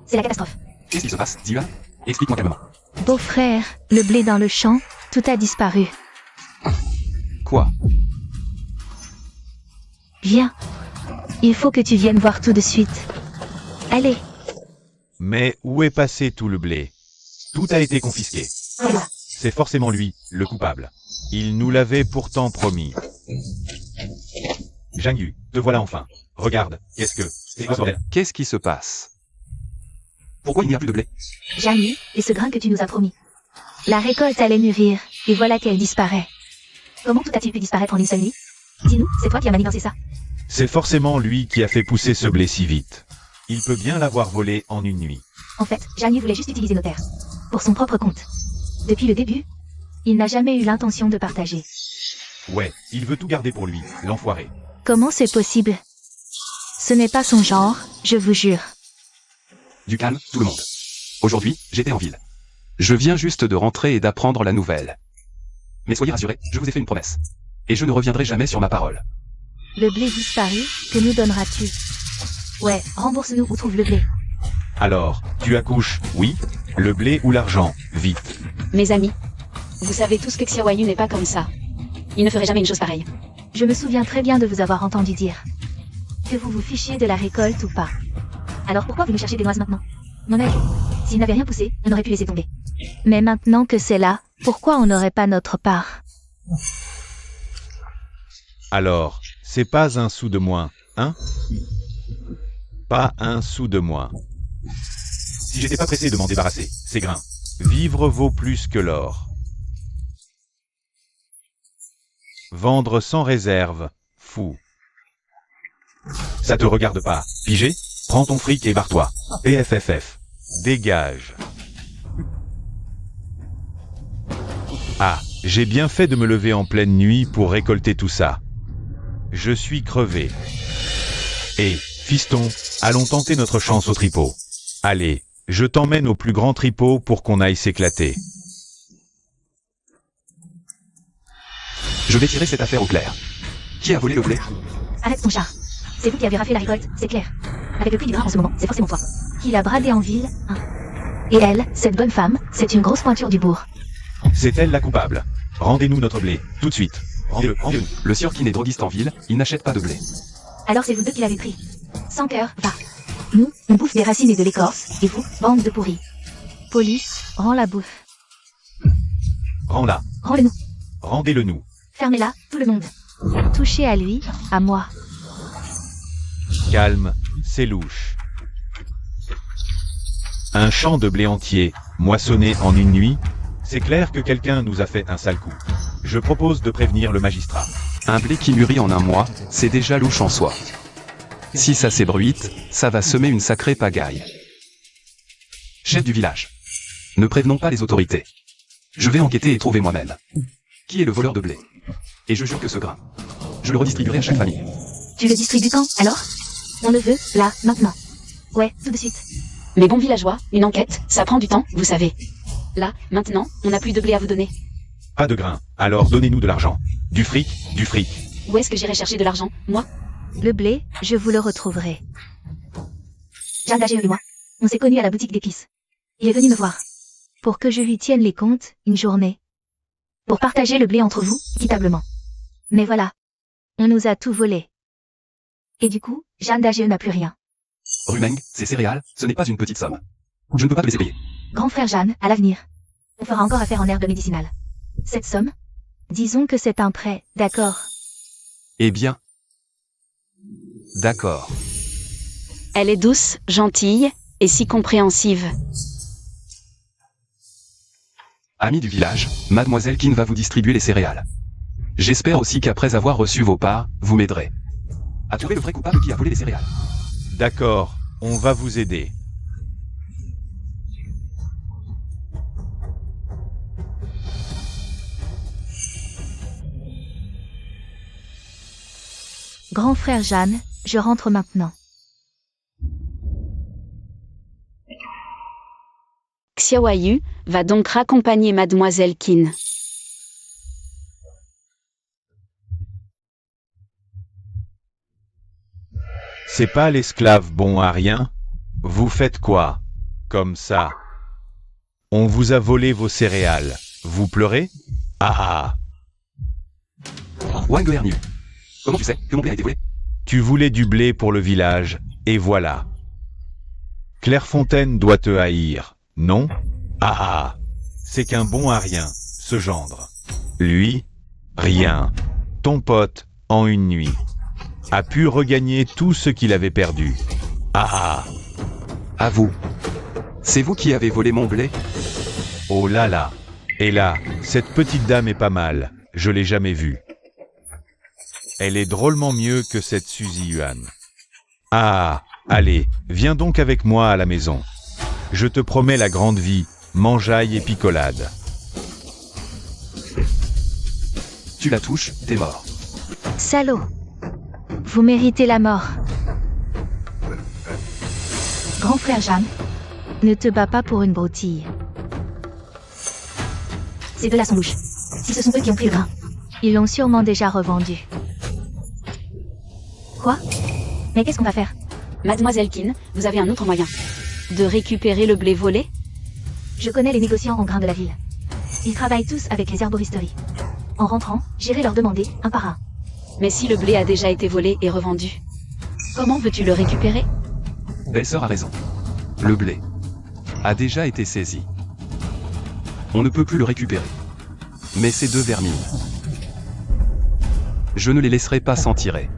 C'est la catastrophe. Qu'est-ce qui se passe, Zivan? Explique-moi calmement. Beau-frère, le blé dans le champ, tout a disparu. Quoi? Viens. Il faut que tu viennes voir tout de suite. Allez. Mais où est passé tout le blé? Tout a été confisqué. Voilà. C'est forcément lui, le coupable. Il nous l'avait pourtant promis. Jamyu, te voilà enfin. Regarde, qu'est-ce que... C'est quoi ce bordel? Qu'est-ce qui se passe? Pourquoi il n'y a plus de blé? Jamyu, et ce grain que tu nous as promis. La récolte allait mûrir, et voilà qu'elle disparaît. Comment tout a-t-il pu disparaître en une seule nuit? Dis-nous, c'est toi qui as manigancé ça? C'est forcément lui qui a fait pousser ce blé si vite. Il peut bien l'avoir volé en une nuit. En fait, Jamyu voulait juste utiliser nos terres. Pour son propre compte. Depuis le début, il n'a jamais eu l'intention de partager. Ouais, il veut tout garder pour lui, l'enfoiré. Comment c'est possible? Ce n'est pas son genre, je vous jure. Du calme, tout le monde. Aujourd'hui, j'étais en ville. Je viens juste de rentrer et d'apprendre la nouvelle. Mais soyez rassurés, je vous ai fait une promesse. Et je ne reviendrai jamais sur ma parole. Le blé disparu, que nous donneras-tu? Ouais, rembourse-nous où trouve le blé. Alors, tu accouches, oui? Le blé ou l'argent, vite. Mes amis, vous savez tous que Xiaoyu n'est pas comme ça. Il ne ferait jamais une chose pareille. Je me souviens très bien de vous avoir entendu dire que vous vous fichiez de la récolte ou pas. Alors pourquoi vous nous cherchez des noises maintenant? Mon œil, s'il n'avait rien poussé, on aurait pu laisser tomber. Mais maintenant que c'est là, pourquoi on n'aurait pas notre part? Alors, c'est pas un sou de moins, hein? Pas un sou de moins. Si j'étais pas pressé de m'en débarrasser, ces grains. Vivre vaut plus que l'or. Vendre sans réserve, fou. Ça te regarde pas, pigé? Prends ton fric et barre-toi. PFFF. Dégage. Ah, j'ai bien fait de me lever en pleine nuit pour récolter tout ça. Je suis crevé. Et, fiston, allons tenter notre chance au tripot. Allez, je t'emmène au plus grand tripot pour qu'on aille s'éclater. Je vais tirer cette affaire au clair. Qui a volé le blé? Arrête ton char. C'est vous qui avez raflé la récolte, c'est clair. Avec le prix du grain en ce moment, c'est forcément toi. Qui l'a bradé en ville, hein. Et elle, cette bonne femme, c'est une grosse pointure du bourg. C'est elle la coupable. Rendez-nous notre blé, tout de suite. Rendez-le, rendez-le. Le sieur Kin est droguiste en ville, il n'achète pas de blé. Alors c'est vous deux qui l'avez pris. Sans cœur, va. Nous, on bouffe des racines et de l'écorce, et vous, bande de pourris. Police, rends la bouffe. Rends-la. Rends-le-nous. Rendez-le-nous. Fermez-la, tout le monde. Touchez à lui, à moi. Calme, c'est louche. Un champ de blé entier, moissonné en une nuit. C'est clair que quelqu'un nous a fait un sale coup. Je propose de prévenir le magistrat. Un blé qui mûrit en un mois, c'est déjà louche en soi. Si ça s'ébruite, ça va semer une sacrée pagaille. Chef du village. Ne prévenons pas les autorités. Je vais enquêter et trouver moi-même. Qui est le voleur de blé? Et je jure que ce grain, je le redistribuerai à chaque famille. Tu le distribues quand, alors? On le veut, là, maintenant. Ouais, tout de suite. Mais bon villageois, une enquête, ça prend du temps, vous savez. Là, maintenant, on n'a plus de blé à vous donner. Pas de grain, alors donnez-nous de l'argent. Du fric, du fric. Où est-ce que j'irai chercher de l'argent, moi? Le blé, je vous le retrouverai. Jeanne d'Agéo et moi, on s'est connus à la boutique d'épices. Il est venu me voir. Pour que je lui tienne les comptes, une journée. Pour partager le blé entre vous, équitablement. Mais voilà. On nous a tout volé. Et du coup, Jeanne d'Agéo n'a plus rien. Rumeng, ces céréales, ce n'est pas une petite somme. Je ne peux pas te laisser payer. Grand frère Jeanne, à l'avenir. On fera encore affaire en herbe médicinale. Cette somme? Disons que c'est un prêt, d'accord. Eh bien. D'accord. Elle est douce, gentille, et si compréhensive. Amis du village, Mademoiselle Kin va vous distribuer les céréales. J'espère aussi qu'après avoir reçu vos parts, vous m'aiderez à trouver le vrai coupable qui a volé les céréales. D'accord, on va vous aider. Grand frère Jeanne, je rentre maintenant. Xiaoyu va donc raccompagner Mademoiselle Kin. C'est pas l'esclave bon à rien? Vous faites quoi? Comme ça? On vous a volé vos céréales. Vous pleurez? Ah ah! Wang Ernu. Comment tu sais que mon blé a été volé? Tu voulais du blé pour le village, et voilà. Clairefontaine doit te haïr, non? Ah ah! C'est qu'un bon à rien, ce gendre. Lui? Rien. Ton pote, en une nuit, a pu regagner tout ce qu'il avait perdu. Ah ah! À vous. C'est vous qui avez volé mon blé? Oh là là! Et là, cette petite dame est pas mal, je l'ai jamais vue. Elle est drôlement mieux que cette Suzy Yuan. Ah, allez, viens donc avec moi à la maison. Je te promets la grande vie, mangeaille et picolade. Tu la touches, t'es mort. Salaud! Vous méritez la mort. Grand frère Jeanne, ne te bats pas pour une broutille. Ces deux-là sont louches. Si ce sont eux qui ont pris le grain, ils l'ont sûrement déjà revendu. Quoi? Mais qu'est-ce qu'on va faire? Mademoiselle Kin, vous avez un autre moyen. De récupérer le blé volé? Je connais les négociants en grains de la ville. Ils travaillent tous avec les herboristeries. En rentrant, j'irai leur demander, un par un. Mais si le blé a déjà été volé et revendu, comment veux-tu le récupérer? Belle-sœur a raison. Le blé a déjà été saisi. On ne peut plus le récupérer. Mais ces deux vermines, je ne les laisserai pas s'en tirer.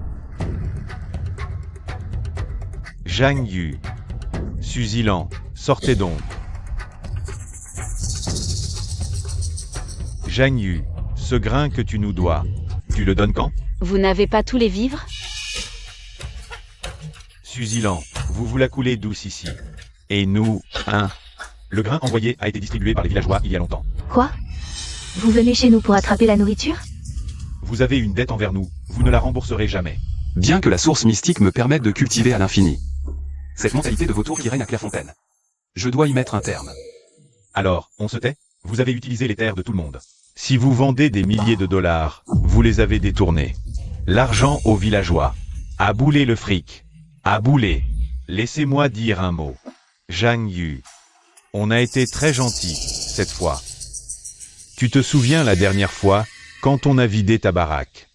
Zhang Yu. Suzy Lan, sortez donc. Zhang Yu, ce grain que tu nous dois, tu le donnes quand? Vous n'avez pas tous les vivres? Suzy Lan, vous vous la coulez douce ici. Et nous, hein? Le grain envoyé a été distribué par les villageois il y a longtemps. Quoi? Vous venez chez nous pour attraper la nourriture? Vous avez une dette envers nous, vous ne la rembourserez jamais. Bien que la source mystique me permette de cultiver à l'infini. Cette mentalité de vautour qui règne à Clairefontaine. Je dois y mettre un terme. Alors, on se tait? Vous avez utilisé les terres de tout le monde. Si vous vendez des milliers de dollars, vous les avez détournés. L'argent aux villageois. À bouler le fric. À bouler. Laissez-moi dire un mot. Zhang Yu. On a été très gentils, cette fois. Tu te souviens la dernière fois, quand on a vidé ta baraque?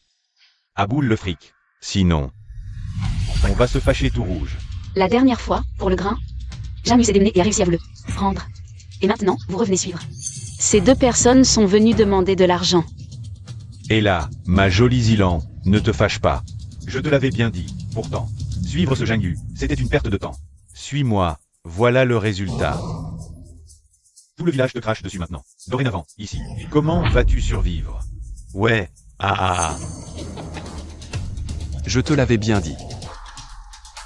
À boule le fric. Sinon, on va se fâcher tout rouge. La dernière fois, pour le grain, Zhang Yu s'est démené et a réussi à vous le rendre. Et maintenant, vous revenez suivre. Ces deux personnes sont venues demander de l'argent. Et là, ma jolie Zilan, ne te fâche pas. Je te l'avais bien dit, pourtant. Suivre ce Zhang Yu, c'était une perte de temps. Suis-moi, voilà le résultat. Tout le village te crache dessus maintenant. Dorénavant, ici. Comment vas-tu survivre? Ouais, Je te l'avais bien dit.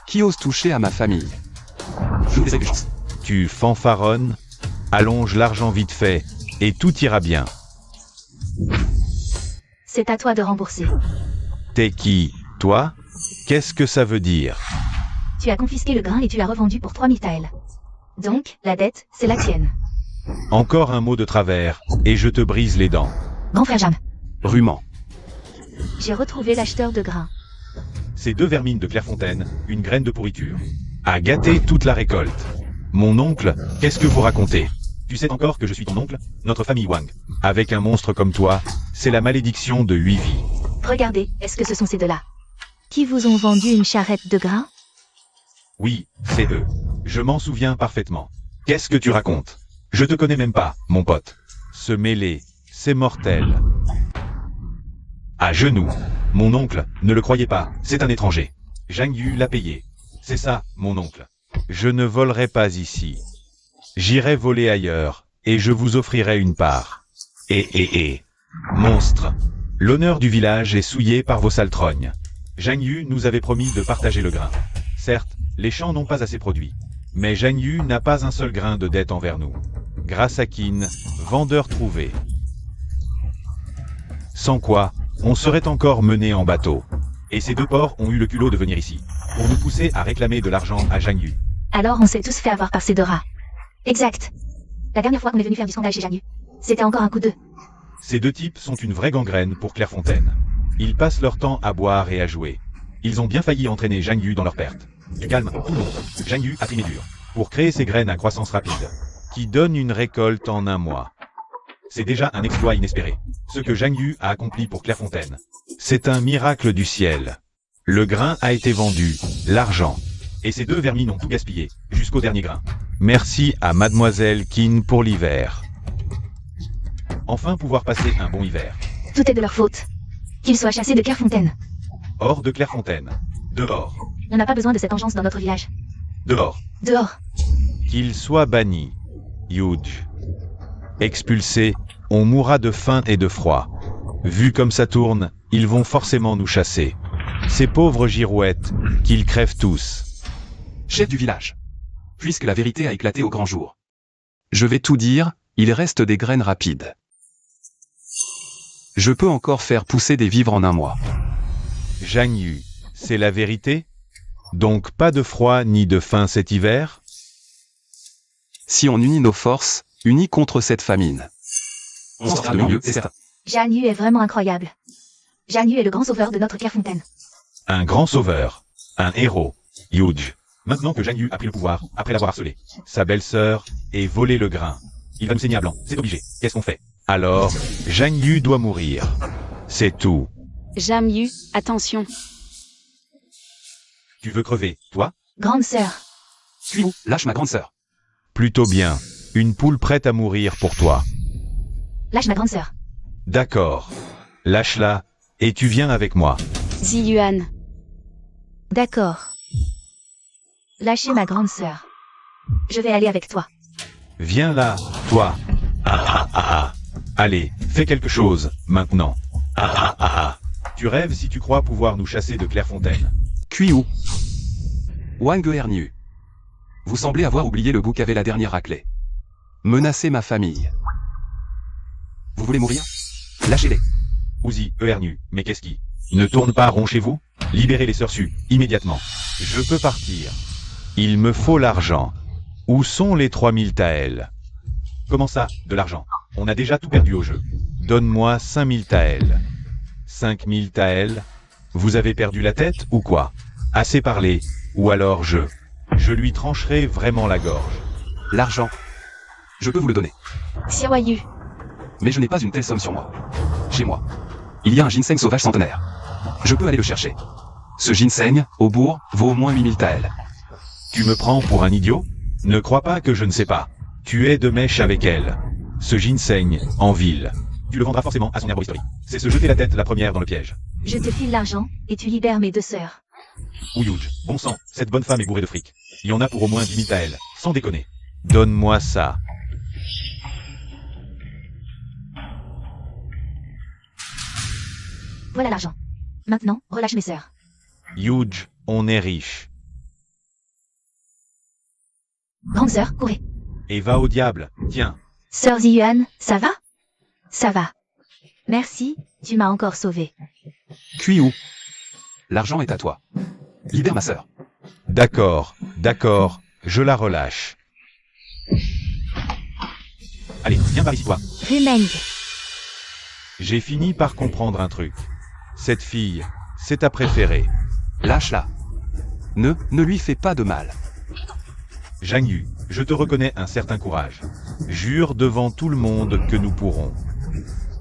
Qui ose toucher à ma famille? Je vous ai des chances. Tu fanfaronnes, allonge l'argent vite fait, et tout ira bien. C'est à toi de rembourser. T'es qui, toi? Qu'est-ce que ça veut dire? Tu as confisqué le grain et tu l'as revendu pour 3000 taels. Donc, la dette, c'est la tienne. Encore un mot de travers, et je te brise les dents. Grand frère Jam, Rûment. j'ai retrouvé l'acheteur de grains. Ces deux vermines de Clairefontaine, une graine de pourriture. A gâté toute la récolte. Mon oncle, qu'est-ce que vous racontez? Tu sais encore que je suis ton oncle? Notre famille Wang. Avec un monstre comme toi, c'est la malédiction de 8 vies. Regardez, est-ce que ce sont ces deux-là? Qui vous ont vendu une charrette de grains? Oui, c'est eux. Je m'en souviens parfaitement. Qu'est-ce que tu racontes? Je te connais même pas, mon pote. Se mêler, c'est mortel. À genoux. Mon oncle, ne le croyez pas, c'est un étranger. Zhang Yu l'a payé. C'est ça, mon oncle. Je ne volerai pas ici. J'irai voler ailleurs, et je vous offrirai une part. Monstre. L'honneur du village est souillé par vos saltrognes. Zhang Yu nous avait promis de partager le grain. Certes, les champs n'ont pas assez produit. Mais Zhang Yu n'a pas un seul grain de dette envers nous. Grâce à Qin, vendeur trouvé. Sans quoi, on serait encore mené en bateau. Et ces deux porcs ont eu le culot de venir ici, pour nous pousser à réclamer de l'argent à Zhang Yu. Alors on s'est tous fait avoir par ces deux rats. Exact. La dernière fois qu'on est venu faire du sondage chez Zhang Yu, c'était encore un coup de... Ces deux types sont une vraie gangrène pour Clairefontaine. Ils passent leur temps à boire et à jouer. Ils ont bien failli entraîner Zhang Yu dans leur perte. Du calme, tout le monde. Zhang Yu a trimé dur, pour créer ces graines à croissance rapide, qui donnent une récolte en un mois. C'est déjà un exploit inespéré. Ce que Zhang Yu a accompli pour Clairefontaine. C'est un miracle du ciel. Le grain a été vendu, l'argent. Et ces deux vermines ont tout gaspillé, jusqu'au dernier grain. Merci à Mademoiselle Qin pour l'hiver. Enfin pouvoir passer un bon hiver. Tout est de leur faute. Qu'ils soient chassés de Clairefontaine. Hors de Clairefontaine. Dehors. On n'a pas besoin de cette engeance dans notre village. Dehors. Dehors. Qu'ils soient bannis. Huge. Expulsés, on mourra de faim et de froid. Vu comme ça tourne, ils vont forcément nous chasser. Ces pauvres girouettes, qu'ils crèvent tous. Chef du village. Puisque la vérité a éclaté au grand jour. Je vais tout dire, il reste des graines rapides. Je peux encore faire pousser des vivres en un mois. Zhang Yu, c'est la vérité? Donc pas de froid ni de faim cet hiver? Si on unit nos forces, unis contre cette famine. On sortira de mieux, c'est certain. Zhang Yu est vraiment incroyable. Zhang Yu est le grand sauveur de notre Clairefontaine. Un grand sauveur. Un héros. Huge. Maintenant que Zhang Yu a pris le pouvoir, après l'avoir harcelé, sa belle-sœur, et volé le grain. Il va nous saigner à blanc, c'est obligé. Qu'est-ce qu'on fait? Alors, Zhang Yu doit mourir. C'est tout. Zhang Yu, attention. Tu veux crever, toi? Grande sœur. Suis-vous, lâche ma grande sœur. Plutôt bien. Une poule prête à mourir pour toi. Lâche ma grande sœur. D'accord. Lâche-la, et tu viens avec moi. Ziyuan. D'accord. Lâchez ma grande sœur. Je vais aller avec toi. Viens là, toi. Allez, fais quelque chose, maintenant. Tu rêves si tu crois pouvoir nous chasser de Clairefontaine. Kuiou. Wang Ernu. Vous semblez avoir oublié le bout qu'avait la dernière raclée. Menacer ma famille. Vous voulez mourir? Lâchez-les. Uzi, Earnu, mais qu'est-ce qui ne tourne pas rond chez vous? Libérez les sœurs Su, immédiatement. Je peux partir. Il me faut l'argent. Où sont les 3000 taels? Comment ça, de l'argent? On a déjà tout perdu au jeu. Donne-moi 5000 taels. 5000 taels? Vous avez perdu la tête ou quoi? Assez parlé, ou alors je lui trancherai vraiment la gorge. L'argent. Je peux vous le donner. Xiaoyu. Mais je n'ai pas une telle somme sur moi. Chez moi. Il y a un ginseng sauvage centenaire. Je peux aller le chercher. Ce ginseng, au bourg, vaut au moins 8000 taels. Tu me prends pour un idiot? Ne crois pas que je ne sais pas. Tu es de mèche avec elle. Ce ginseng, en ville. Tu le vendras forcément à son herboristerie. C'est se jeter la tête la première dans le piège. Je te file l'argent, et tu libères mes 2 sœurs. Ouyouj, bon sang, cette bonne femme est bourrée de fric. Il y en a pour au moins 10 000 taels, sans déconner. Donne-moi ça. Voilà l'argent. Maintenant, relâche mes sœurs. Yuj, on est riche. Grande sœur, courez. Et va au diable, tiens. Sœur Ziyuan, ça va? Ça va. Merci, tu m'as encore sauvé. Kuiou. L'argent est à toi. Libère ma sœur. D'accord, je la relâche. Allez, viens par ici toi. Rumeng. J'ai fini par comprendre un truc. Cette fille, c'est ta préférée. Lâche-la. Ne lui fais pas de mal. Zhang Yu, je te reconnais un certain courage. Jure devant tout le monde que nous pourrons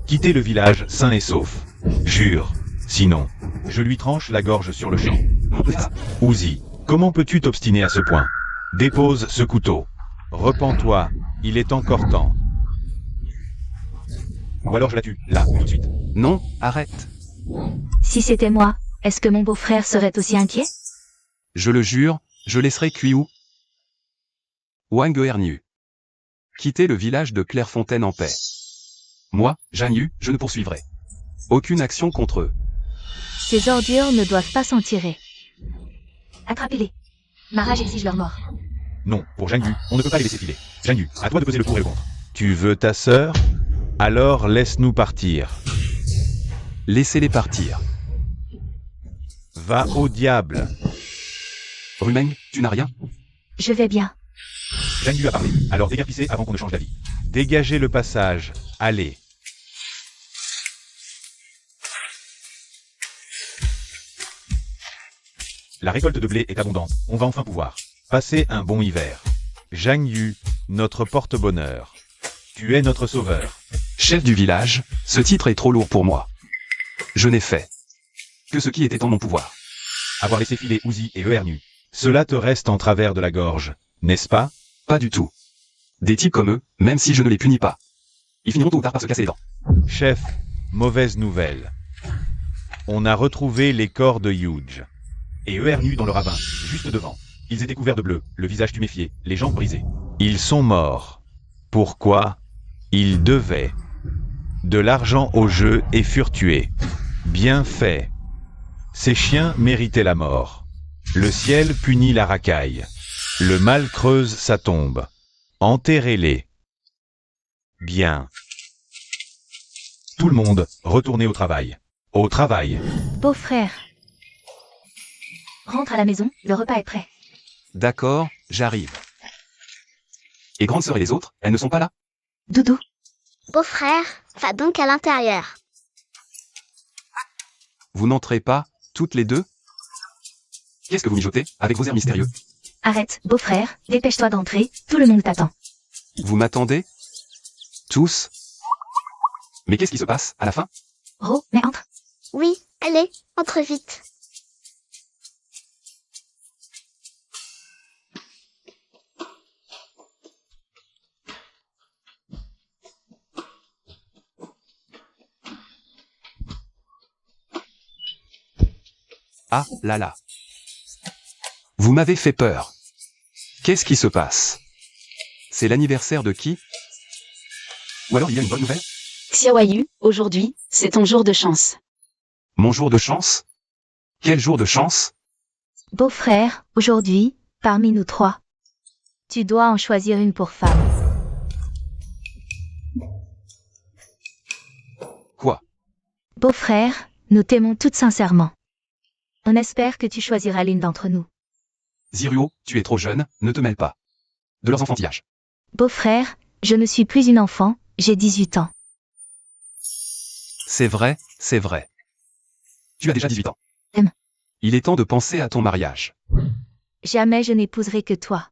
quitter le village sain et sauf. Jure. Sinon, je lui tranche la gorge sur le champ. Uzi, comment peux-tu t'obstiner à ce point? Dépose ce couteau. Repens-toi, il est encore temps. Ou alors je la tue, là, tout de suite. Non, arrête. Si c'était moi, est-ce que mon beau-frère serait aussi inquiet? Je le jure, je laisserai Kuiou Wang Ernu quitter le village de Clairefontaine en paix. Moi, Zhang Yu, je ne poursuivrai aucune action contre eux. Ces ordures ne doivent pas s'en tirer. Attrapez-les. Ma rage exige leur mort. Non, pour Zhang Yu, on ne peut pas les laisser filer. Zhang Yu, à toi de peser le pour et le contre. Tu veux ta sœur? Alors laisse-nous partir. Laissez-les partir. Va au diable. Rumeng, tu n'as rien? Je vais bien. Zhang Yu a parlé, alors déguerpissez avant qu'on ne change d'avis. Dégagez le passage, allez. La récolte de blé est abondante, on va enfin pouvoir passer un bon hiver. Zhang Yu, notre porte-bonheur. Tu es notre sauveur. Chef du village, ce titre est trop lourd pour moi. Je n'ai fait que ce qui était en mon pouvoir. Avoir laissé filer Uzi et Earnu, cela te reste en travers de la gorge, n'est-ce pas? Pas du tout. Des types comme eux, même si je ne les punis pas, ils finiront tôt ou tard par se casser les dents. Chef, mauvaise nouvelle. On a retrouvé les corps de Yuj et Earnu dans le ravin, juste devant. Ils étaient couverts de bleu, le visage tuméfié, les jambes brisées. Ils sont morts. Pourquoi? Ils devaient de l'argent au jeu et furent tués. Bien fait. Ces chiens méritaient la mort. Le ciel punit la racaille. Le mal creuse sa tombe. Enterrez-les. Bien. Tout le monde, retournez au travail. Au travail. Beau-frère. Rentre à la maison, le repas est prêt. D'accord, j'arrive. Et grande sœur et les autres, elles ne sont pas là? Doudou. Beau-frère, va donc à l'intérieur. Vous n'entrez pas, toutes les deux? Qu'est-ce que vous mijotez, avec vos airs mystérieux? Arrête, beau-frère, dépêche-toi d'entrer, tout le monde t'attend. Vous m'attendez? Tous? Mais qu'est-ce qui se passe, à la fin? Ro, mais entre. Oui, allez, entre vite. Ah là là. Vous m'avez fait peur. Qu'est-ce qui se passe? C'est l'anniversaire de qui? Ou alors il y a une bonne nouvelle? Xiaoyu, aujourd'hui, c'est ton jour de chance. Mon jour de chance? Quel jour de chance? Beau-frère, aujourd'hui, parmi nous 3, Tu dois en choisir une pour femme. Quoi? Beau-frère, nous t'aimons toutes sincèrement. On espère que tu choisiras l'une d'entre nous. Ziruo, tu es trop jeune, ne te mêle pas de leurs enfantillages. Beau-frère, je ne suis plus une enfant, j'ai 18 ans. C'est vrai, c'est vrai. Tu as déjà 18 ans. M. Il est temps de penser à ton mariage. Jamais je n'épouserai que toi.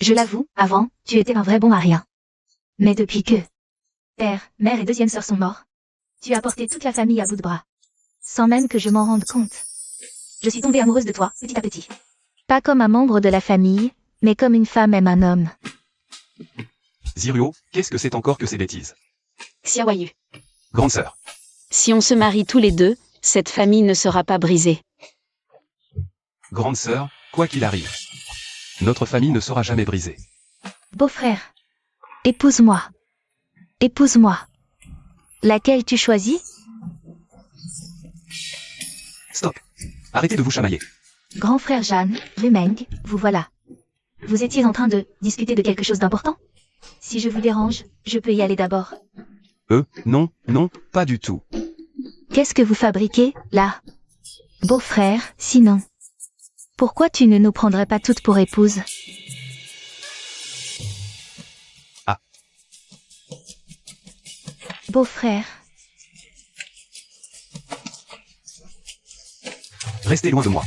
Je l'avoue, avant, tu étais un vrai bon mari. Mais depuis que père, mère et deuxième sœur sont morts, tu as porté toute la famille à bout de bras. Sans même que je m'en rende compte. Je suis tombée amoureuse de toi, petit à petit. Pas comme un membre de la famille, mais comme une femme aime un homme. Ziruo, qu'est-ce que c'est encore que ces bêtises? Xiaoyu. Grande sœur. Si on se marie tous les deux, cette famille ne sera pas brisée. Grande sœur, quoi qu'il arrive, notre famille ne sera jamais brisée. Beau-frère, épouse-moi. Épouse-moi. Laquelle tu choisis? Stop. Arrêtez de vous chamailler. Grand frère Jeanne, Lumeng, vous voilà. Vous étiez en train de discuter de quelque chose d'important? Si je vous dérange, je peux y aller d'abord. Non, non, pas du tout. Qu'est-ce que vous fabriquez, là? Beau-frère, sinon. Pourquoi tu ne nous prendrais pas toutes pour épouses? Ah. Beau-frère. Restez loin de moi.